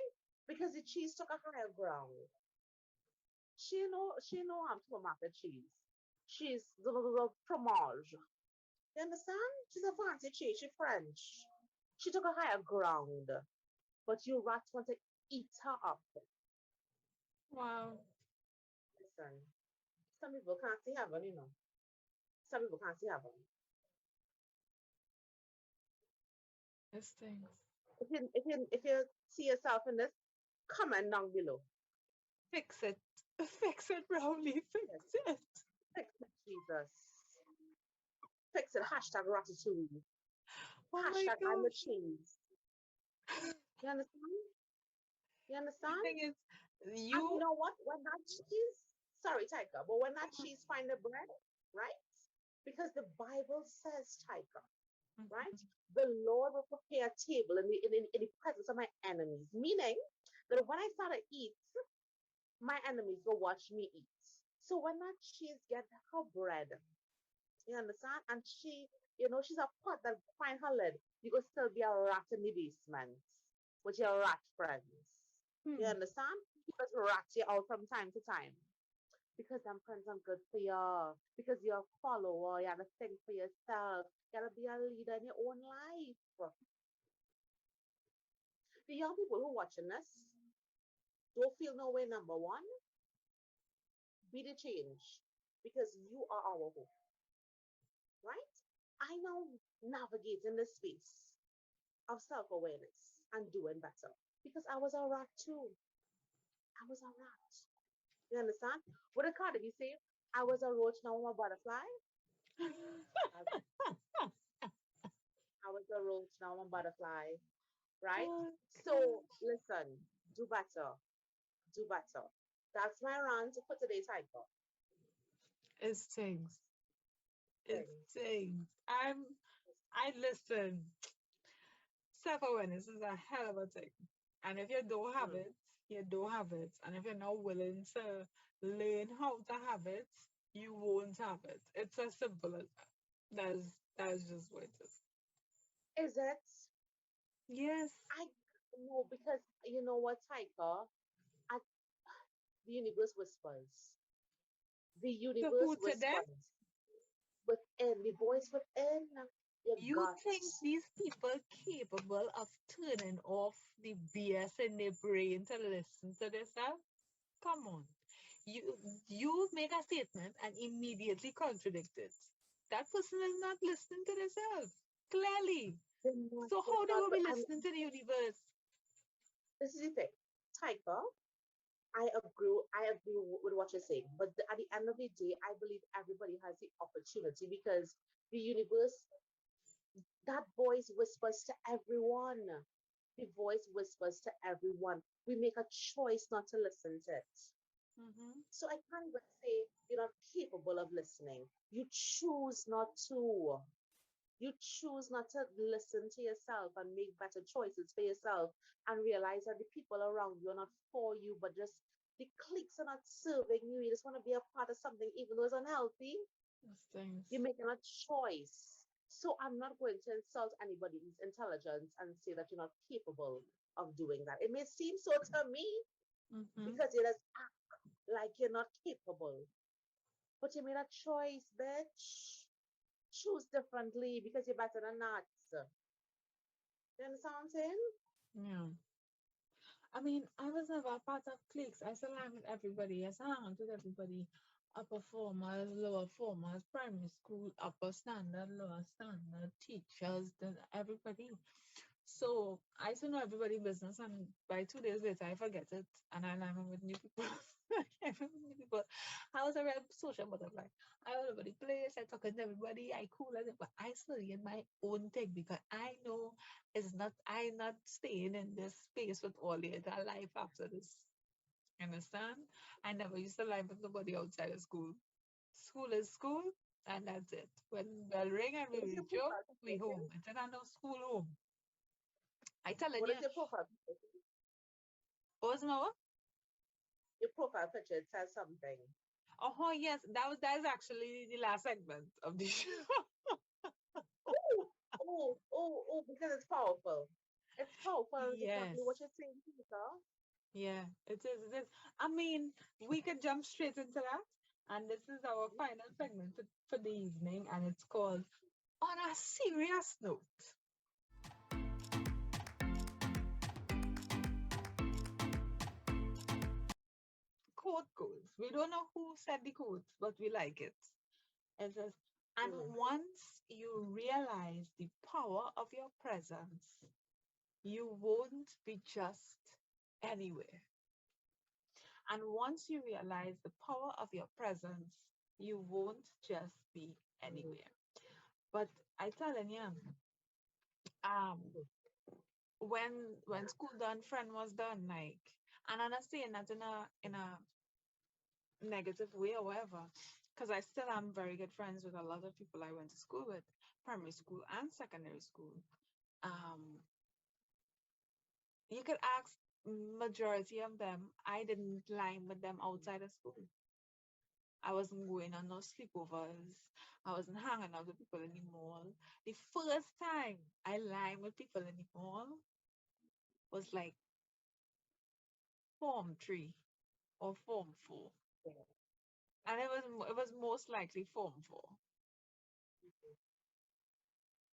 Because the cheese took a higher ground. She know I'm supermarket cheese. She's the fromage. You understand? She's a fancy cheese. She's French. She took a higher ground. But you rats want to eat her up. Wow. Listen, some people can't see heaven, you know. Some people can't see heaven. This things. If you see yourself in this, comment down below. Fix it. Fix it, Rowley. Fix Yes, it. fix it, Jesus. Fix it. Hashtag ratatouille. Oh my Hashtag I'm the gosh. cheese. You understand? You The understand? thing is, And you you. know what? When that cheese, sorry, Taika, but when that cheese find the bread, right? Because the Bible says, Taika, right? Mhm. The Lord will prepare a table in the presence of my enemies. Meaning that when I start to eat, my enemies will watch me eat. So when that cheese get her bread, you understand? And she's a pot that find her lid. You could still be a rat in the basement with your rat friends. You Hmm. understand? You just rat you out from time to time. Because them friends are good for you. Because you're a follower. You have to think for yourself. You gotta be a leader in your own life. The young people who are watching this, don't feel no way number one. Be the change. Because you are our hope. Right? I now navigate in this space of self-awareness and doing better. Because I was a rat too. I was a rat. You understand? What did Cardi B say? I was a roach, now I'm a butterfly. I, I was a roach, now I'm a butterfly. Right? Oh So gosh. listen, do better. Do better. That's my rant for today's cycle. It's things. It's Things. things. I listen. Self-awareness is a hell of a thing. And if you don't have Mm. it, you don't have it. And if you're not willing to learn how to have it, you won't have it. It's as simple as that. That's just what it is. Is it? Yes. I know because you know what, Taika? At the universe whispers. The So universe who to them? whispers within the voice within your You gut. think these people capable of turning off the BS in their brain to listen to themselves? Come on. You make a statement and immediately contradict it. That person is not listening to themselves. Clearly. They're not, So they're how they not, will but be listening to the universe? this is the thing. Taika, I agree with what you're saying. But at the end of the day, I believe everybody has the opportunity because the universe, that voice whispers to everyone. The voice whispers to everyone. We make a choice not to listen to it. Mm-hmm. So I can't even say you're not capable of listening. You choose not to. You choose not to listen to yourself and make better choices for yourself and realize that the people around you are not for you, but just the cliques are not serving you. You just want to be a part of something, even though it's unhealthy. These things. You're making a choice. So I'm not going to insult anybody's intelligence and say that you're not capable of doing that. It may seem so to me Mm-hmm. because you just act like you're not capable. But you made a choice, bitch. choose differently because you're better than that. You understand what I'm saying? Yeah. I mean, I was never a part of cliques. I still hang with everybody. I still hang out with everybody. Upper formers, lower formers, primary school, upper standard, lower standard, teachers, everybody. So I used to know everybody business, and by 2 days later, I forget it, and I'm with new people. I'm with new people. I was a real social butterfly. I all over the place. I talking to everybody. I cool as it, but I still in my own thing because I know it's not. I'm not staying in this space with all the entire life after this. Understand? I never used to live with nobody outside of school. School is school, and that's it. When bell ring and we What is your reach home, profile we picture? home. It's not school home. I telling What you, is your profile picture? what's my what? Your profile picture, it says something. Oh yes, that is actually the last segment of the show. Oh, because it's powerful. It's powerful. It's exactly what Yes. you're saying, Peter. Yeah, it is. It is. I mean, we could jump straight into that. And this is our final segment for the evening, and it's called On a Serious Note. Quote goes. We don't know who said the quote, but we like it. It says, and Mm, once you realize the power of your presence, you won't be just anywhere. And once you realize the power of your presence, you won't just be mm, anywhere. But I telling you, um, mm. when Yeah, school done, friend was done, like, and I'm not saying that in a negative way or whatever, because I still am very good friends with a lot of people I went to school with, primary school and secondary school. Um, you could ask majority of them, I didn't line with them outside of school. I wasn't going on no sleepovers. I wasn't hanging out with people anymore. The first time I lined with people anymore was like Form 3 or Form 4. yeah. And it was most likely Form 4.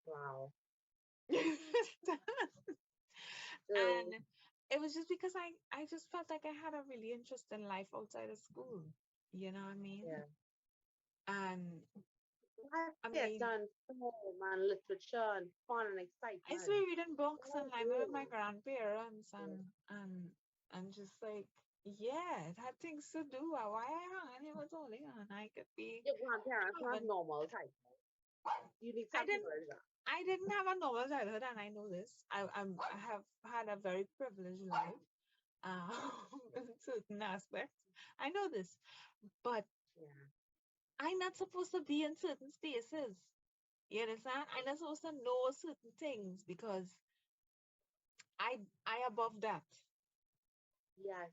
Wow. So, And it was just because I just felt like I had a really interesting life outside of school. You know what I mean? yeah. And Life I gets mean, done film and literature and fun and I used excitement. to be reading books Oh, and living with my really? grandparents Yeah. and just like yeah, it had things to do. Why I hung it was only on. I could be Your grandparents not having normal type. You need I some didn't people like that. I didn't have a normal childhood and I know this. I have had a very privileged life in certain aspects. I know this. But Yeah. I'm not supposed to be in certain spaces. You understand? I'm not supposed to know certain things because I above that. Yes.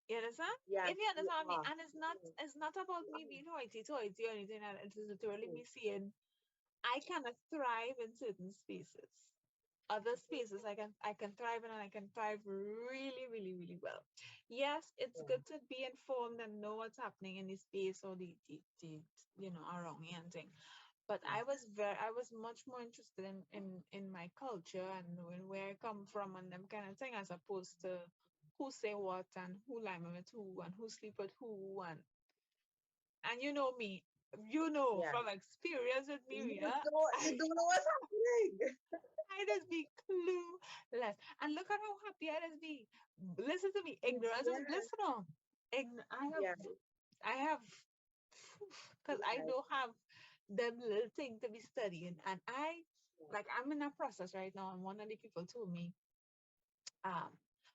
You understand? Yes. If you You understand me, are. and it's not about You me are. being hoity-toity or anything, and it is literally Mm, me saying I cannot thrive in certain spaces. Other spaces I can thrive in and I can thrive really, really, really well. Yes, it's yeah. good to be informed and know what's happening in the space or the around me and thing. But Mm, I was much more interested in my culture and knowing where I come from and them kind of thing as opposed to who say what and who lie with who and who sleep with who and you know me, you know yeah. from experience with me, Rita, You don't know what's happening. I just be clueless. And look at how happy I just be. Listen to me, ignorance is Yeah. bliss now. Yeah. I have, because I Yes. don't have them little thing to be studying. And Yeah. like, I'm in a process right now. And one of the people told me, um,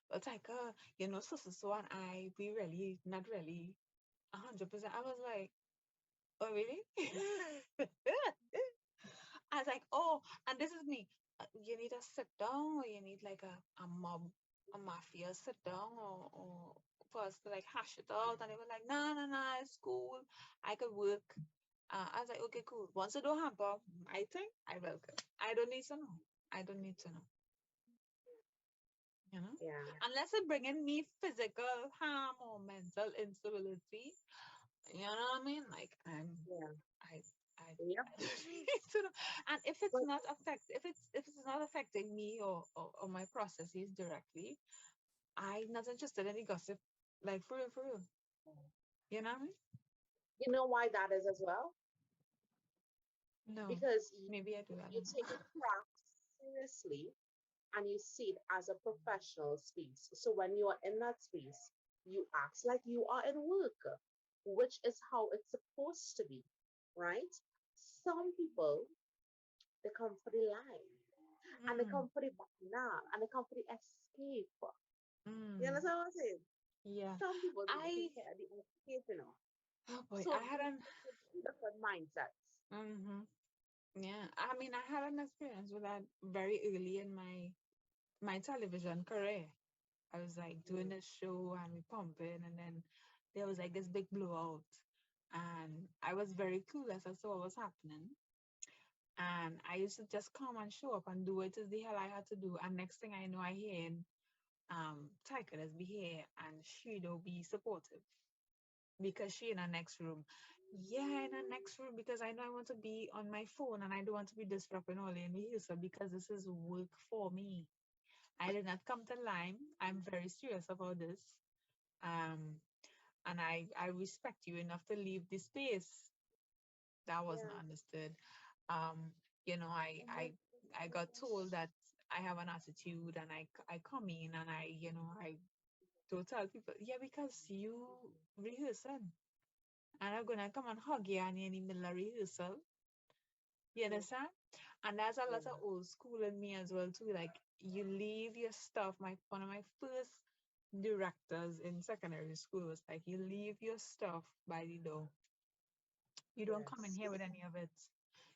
but like, so and we really, not really, 100%. I was like, oh, really? I was like, oh, and this is me. You need a sit down, or you need like a mob, a mafia sit down, or for us to like hash it out. And they were like, nah, nah, nah, it's cool. I could work. I was like, okay, cool. Once you don't hamper my thing, I welcome. I don't need to know. I don't need to know. You know, Yeah. unless it bringing me physical harm or mental instability. You know what I mean? Like Yeah. Yep. I don't need to know. And if it's But not if it's not affecting me or my processes directly, I'm not interested in any gossip. Like for real, for real. You know what I mean? you know why that is as well? No. Because Maybe I do. I you don't take know. a craft seriously and you see it as a professional space. So when you are in that space, you act like you are in work, which is how it's supposed to be, right? Some people, they come for the line and they Mm, come for the bacchanal and they come for the escape. You mm. understand what I'm saying? Yeah. Some people they I care the escape, you know. oh boy, So I had an different mindsets. mm-hmm. Yeah. I mean I had an experience with that very early in my television career. I was like doing Mm, this show and we pumping, and then there was like this big blowout, and I was very clueless as to what was happening. And I used to just come and show up and do it as the hell I had to do. And next thing I know, I hear Tyker be here and she don't be supportive because she in her next room. Yeah, in her next room because I know I want to be on my phone and I don't want to be disrupting all in rehearsal because this is work for me. I did not come to Lime. I'm very serious about this. Um, and I respect you enough to leave this space. That wasn't yeah. understood. Um, I got told that I have an attitude, and I come in and I don't tell people, yeah, because you rehearsing, and I'm gonna come and hug you and you're in the middle of rehearsal. You Mm, understand? And there's a lot of yeah. old school in me as well too. Like you leave your stuff. My one of my first directors in secondary school was like, you leave your stuff by the door. You don't come in Yes. here with any of it.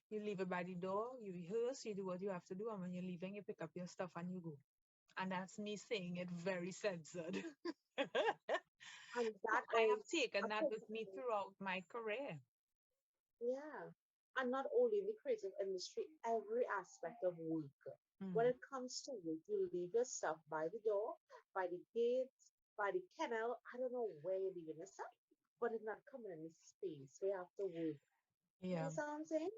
You leave it by the door, you rehearse, you do what you have to do, and when you're leaving, you pick up your stuff and you go. And that's me saying it very censored. And So that I have is taken a that with me total, throughout my career. yeah. And not only in the creative industry, every aspect of work. When Mm, it comes to work, you leave your stuff by the door, by the gates, by the kennel. I don't know where you're leaving your stuff, but it's not coming in the space. We have to work. You yeah, understand what I'm saying?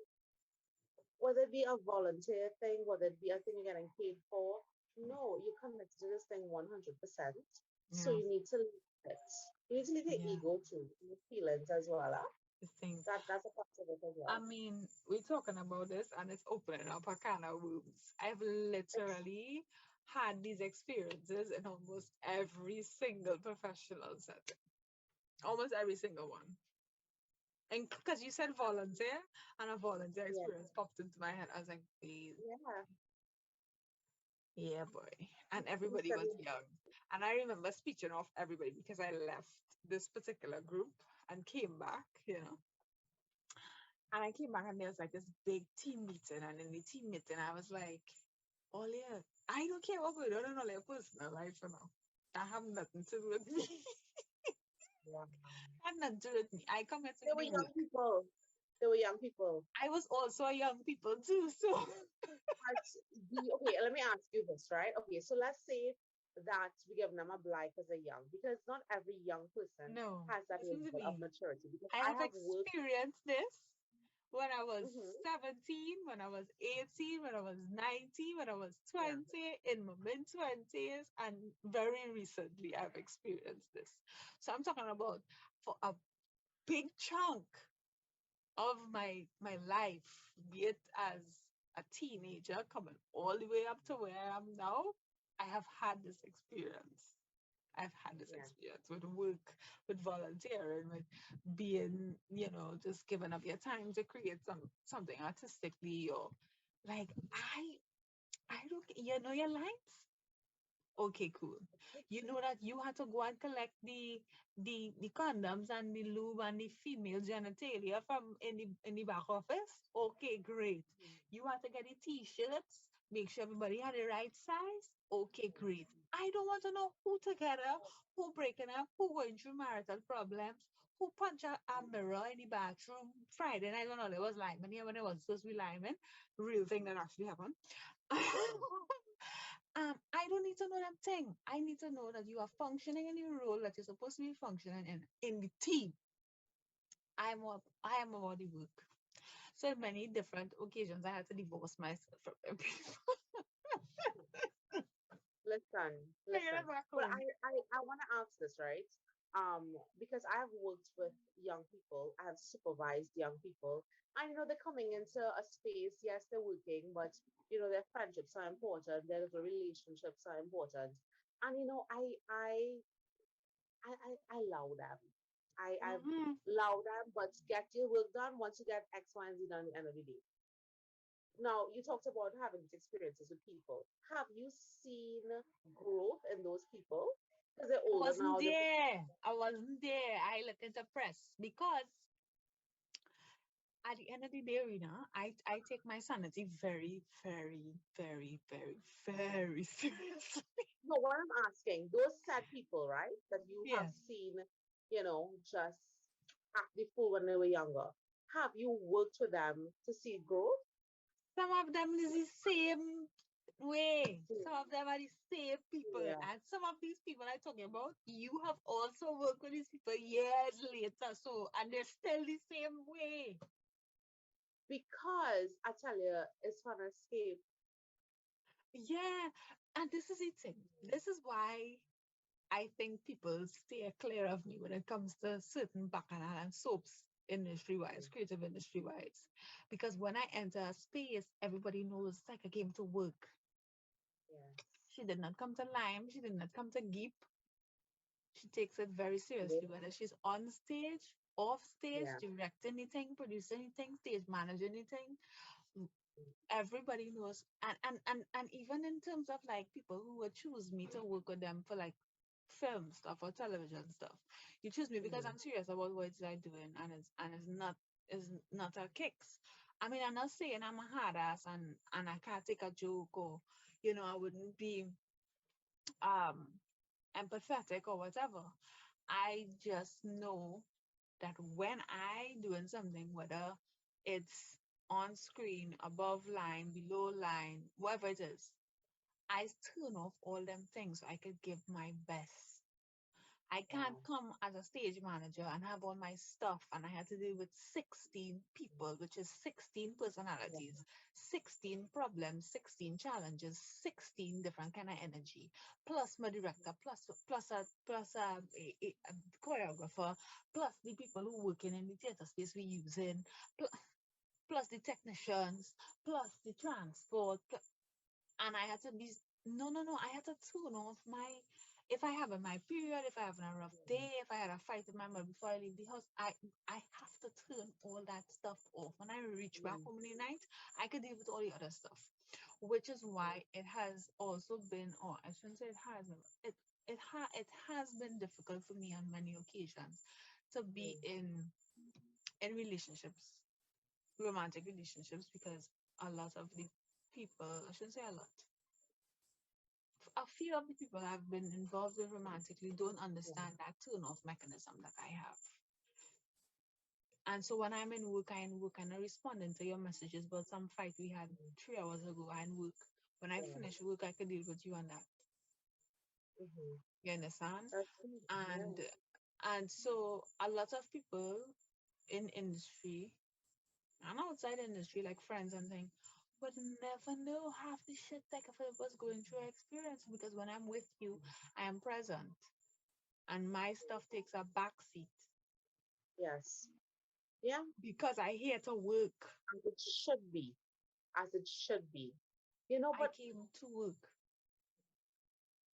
Whether it be a volunteer thing, whether it be a thing you're getting paid for. No, you commit to this thing 100%. So yeah, you need to leave it. You need to leave your yeah. ego too, your feelings as well. Huh? The thing. That's a part of it as I well. mean, we're talking about this and it's opening up a can of worms. I've literally had these experiences in almost every single professional setting. Almost every single one. And because you said volunteer, and a volunteer Yeah, experience popped into my head. I was like, "Eh, yeah. yeah, boy." And You everybody said was young. And I remember speaking off everybody because I left this particular group and came back, And I came back and there was like this big team meeting. And in the team meeting, I was like, oh, yeah, I don't care what we do. I don't know their personal life, I have nothing to do with me. yeah. I have nothing to do with me. I come here to They were do young work. people. They were young people. I was also a young people too, so But okay, let me ask you this, right? Okay, so let's say that we give them a blight as a young, because not every young person no, has that listen to level of me. maturity. Because I I have have worked. experienced this when I was Hmm. 17, when I was 18, when I was 19, when I was Yeah, 20, in my mid 20s, and very recently I've experienced this. So I'm talking about for a big chunk of my life, be it as a teenager coming all the way up to where I am now, I have had this experience. I've had this yeah, experience with work, with volunteering, with being, just giving up your time to create something artistically or like I don't your lines? Okay, cool. You know that you had to go and collect the condoms and the lube and the female genitalia from in the back office? Okay, great. You had to get the t-shirts, make sure everybody had the right size? Okay, great. I don't want to know who together, who breaking up, who going through marital problems, who punch a mirror in the bathroom Friday night when all it was Lyman here when it was supposed to be Lyman. Real thing that actually happened. I don't need to know that thing. I need to know that you are functioning in your role that you're supposed to be functioning in the team. I am about the work. So in many different occasions, I had to divorce myself from them people. Listen, Bring listen. it back But home. I want to ask this, right? Because I've worked with young people, I have supervised young people, and they're coming into a space. Yes, they're working, but their friendships are important. Their relationships are important, and I allow them. I Hmm. allow them, but get your work done once you get X, Y, and Z done at the end of the day. Now, you talked about having these experiences with people. Have you seen growth in those people? Because they're I older wasn't now. They're there. I wasn't there. I look at the press because at the end of the day, Rina, I take my sanity very, very, very, very, very seriously. no, what I'm asking, those sad people, right, that you have Yes. seen, just act the fool when they were younger. Have you worked with them to see growth? Some of them is the same way. See, Some of them are the same people. yeah, And some of these people I'm talking about, you have also worked with these people years later. So, and they're still the same way. because I tell you, it's fun to escape. Yeah. And this is the thing. This is why I think people stay clear of me when it comes to certain bacchanal and soaps industry wise, Mm, creative industry wise. Because when I enter a space, everybody knows it's like I came to work. yes. She did not come to lime, she did not come to geep. She takes it very seriously, whether she's on stage, off stage, Yeah. directing anything, producing anything, stage managing anything. Mm, Everybody knows. And even in terms of like people who would choose me to work with them for like film stuff or television stuff. You choose me because mm, I'm serious about what I'm doing and it's not a kicks. I mean, I'm not saying I'm a hard ass and I can't take a joke or I wouldn't be um empathetic or whatever. I just know that when I doing something, whether it's on screen, above line, below line, whatever it is, I turn off all them things so I could give my best. I can't yeah. come as a stage manager and have all my stuff and I had to deal with 16 people, which is 16 Yeah. personalities, 16 problems, 16 challenges, 16 different kind of energy, plus my director, plus a choreographer, plus the people who working in the theater space we using, plus the technicians, plus the transport, and I had to be no, I had to tune off my if I have a my period, if I have a rough Mm, day, if I had a fight with my mother before I leave the house, I have to turn all that stuff off. When I reach back mm, home in the night, I could deal with all the other stuff. Which is mm, why it has also been, or I shouldn't say it has, it has been difficult for me on many occasions to be mm. in relationships, romantic relationships, because a lot of the people, I shouldn't say a lot, a few of the people I've been involved with romantically don't Yeah. understand that turn off mechanism that I have. And so when I'm in work, I'm in work and I responding to your messages about some fight we had Mm, 3 hours ago. I in work. When I yeah. finish work, I could deal with you on that. Mm-hmm. You understand? That's true. And Yeah. so a lot of people in industry and outside industry, like friends and things, would never know half the shit like if I was going through experience because when I'm with you, I am present and my stuff takes a back seat Yes. Yeah. because I here to work. As it should be. As it should be. I But came to work.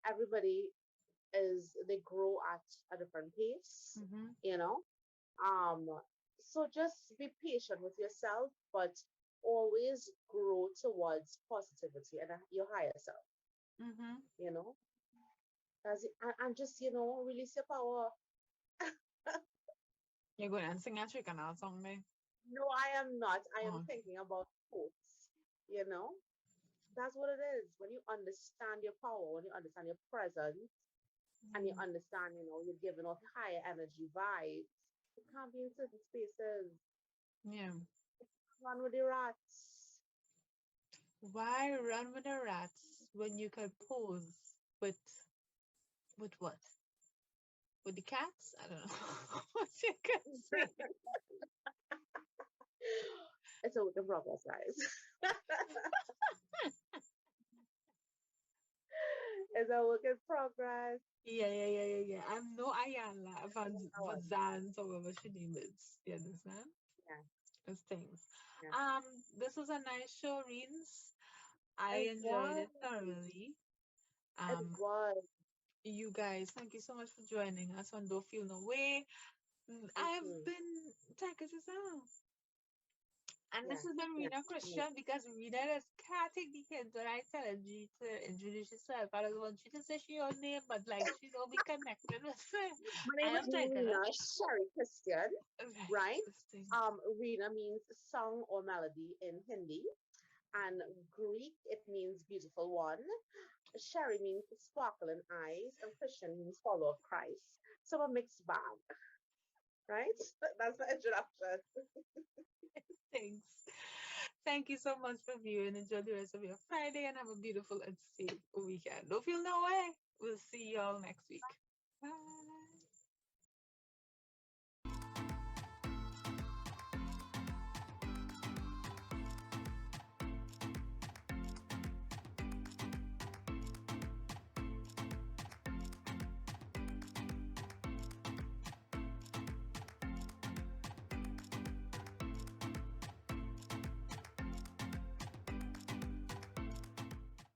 everybody they grow at a different pace, Mm-hmm. you know. Um, so just be patient with yourself, but always grow towards positivity and your higher self, Mm-hmm. you know. And just, release your power. You're going to sing a chicken out song me. No, I am not. I am Oh, thinking about quotes, you know. That's what it is. When you understand your power, when you understand your presence, and you mm, understand, you're giving off higher energy vibes, you can't be in certain spaces. yeah. Run with the rats. Why run with the rats when you could pose with what? With the cats? I don't know what you could say. It's a work in progress, guys. It's a work in progress. Yeah. I'm no Ayala Oh, Vazan, or whatever she name is. You understand? yeah, Those things. yeah. Um, this was a nice show, Reens. I It enjoyed was. it thoroughly. It Um, was. you guys, thank you so much for joining us on Doh Feel No Way. I've Mm-hmm. been Taka Giselle. And this Yeah, has been yeah. Rena Mm. Christian because Rena just can't take the hint when I tell her to introduce herself. I don't want you to say she your name, but like she don't be connected with her. My I name is am Taka. Rena Sherry Christian, Right, right? this thing. Rena means song or melody in Hindi, and Greek it means beautiful one. Sherry means sparkle in eyes, and Christian means follower of Christ. So a mixed bag, right? That's the introduction. Thanks. Thank you so much for viewing. Enjoy the rest of your Friday and have a beautiful and safe weekend. Don't feel no way. We'll see y'all next week. Bye.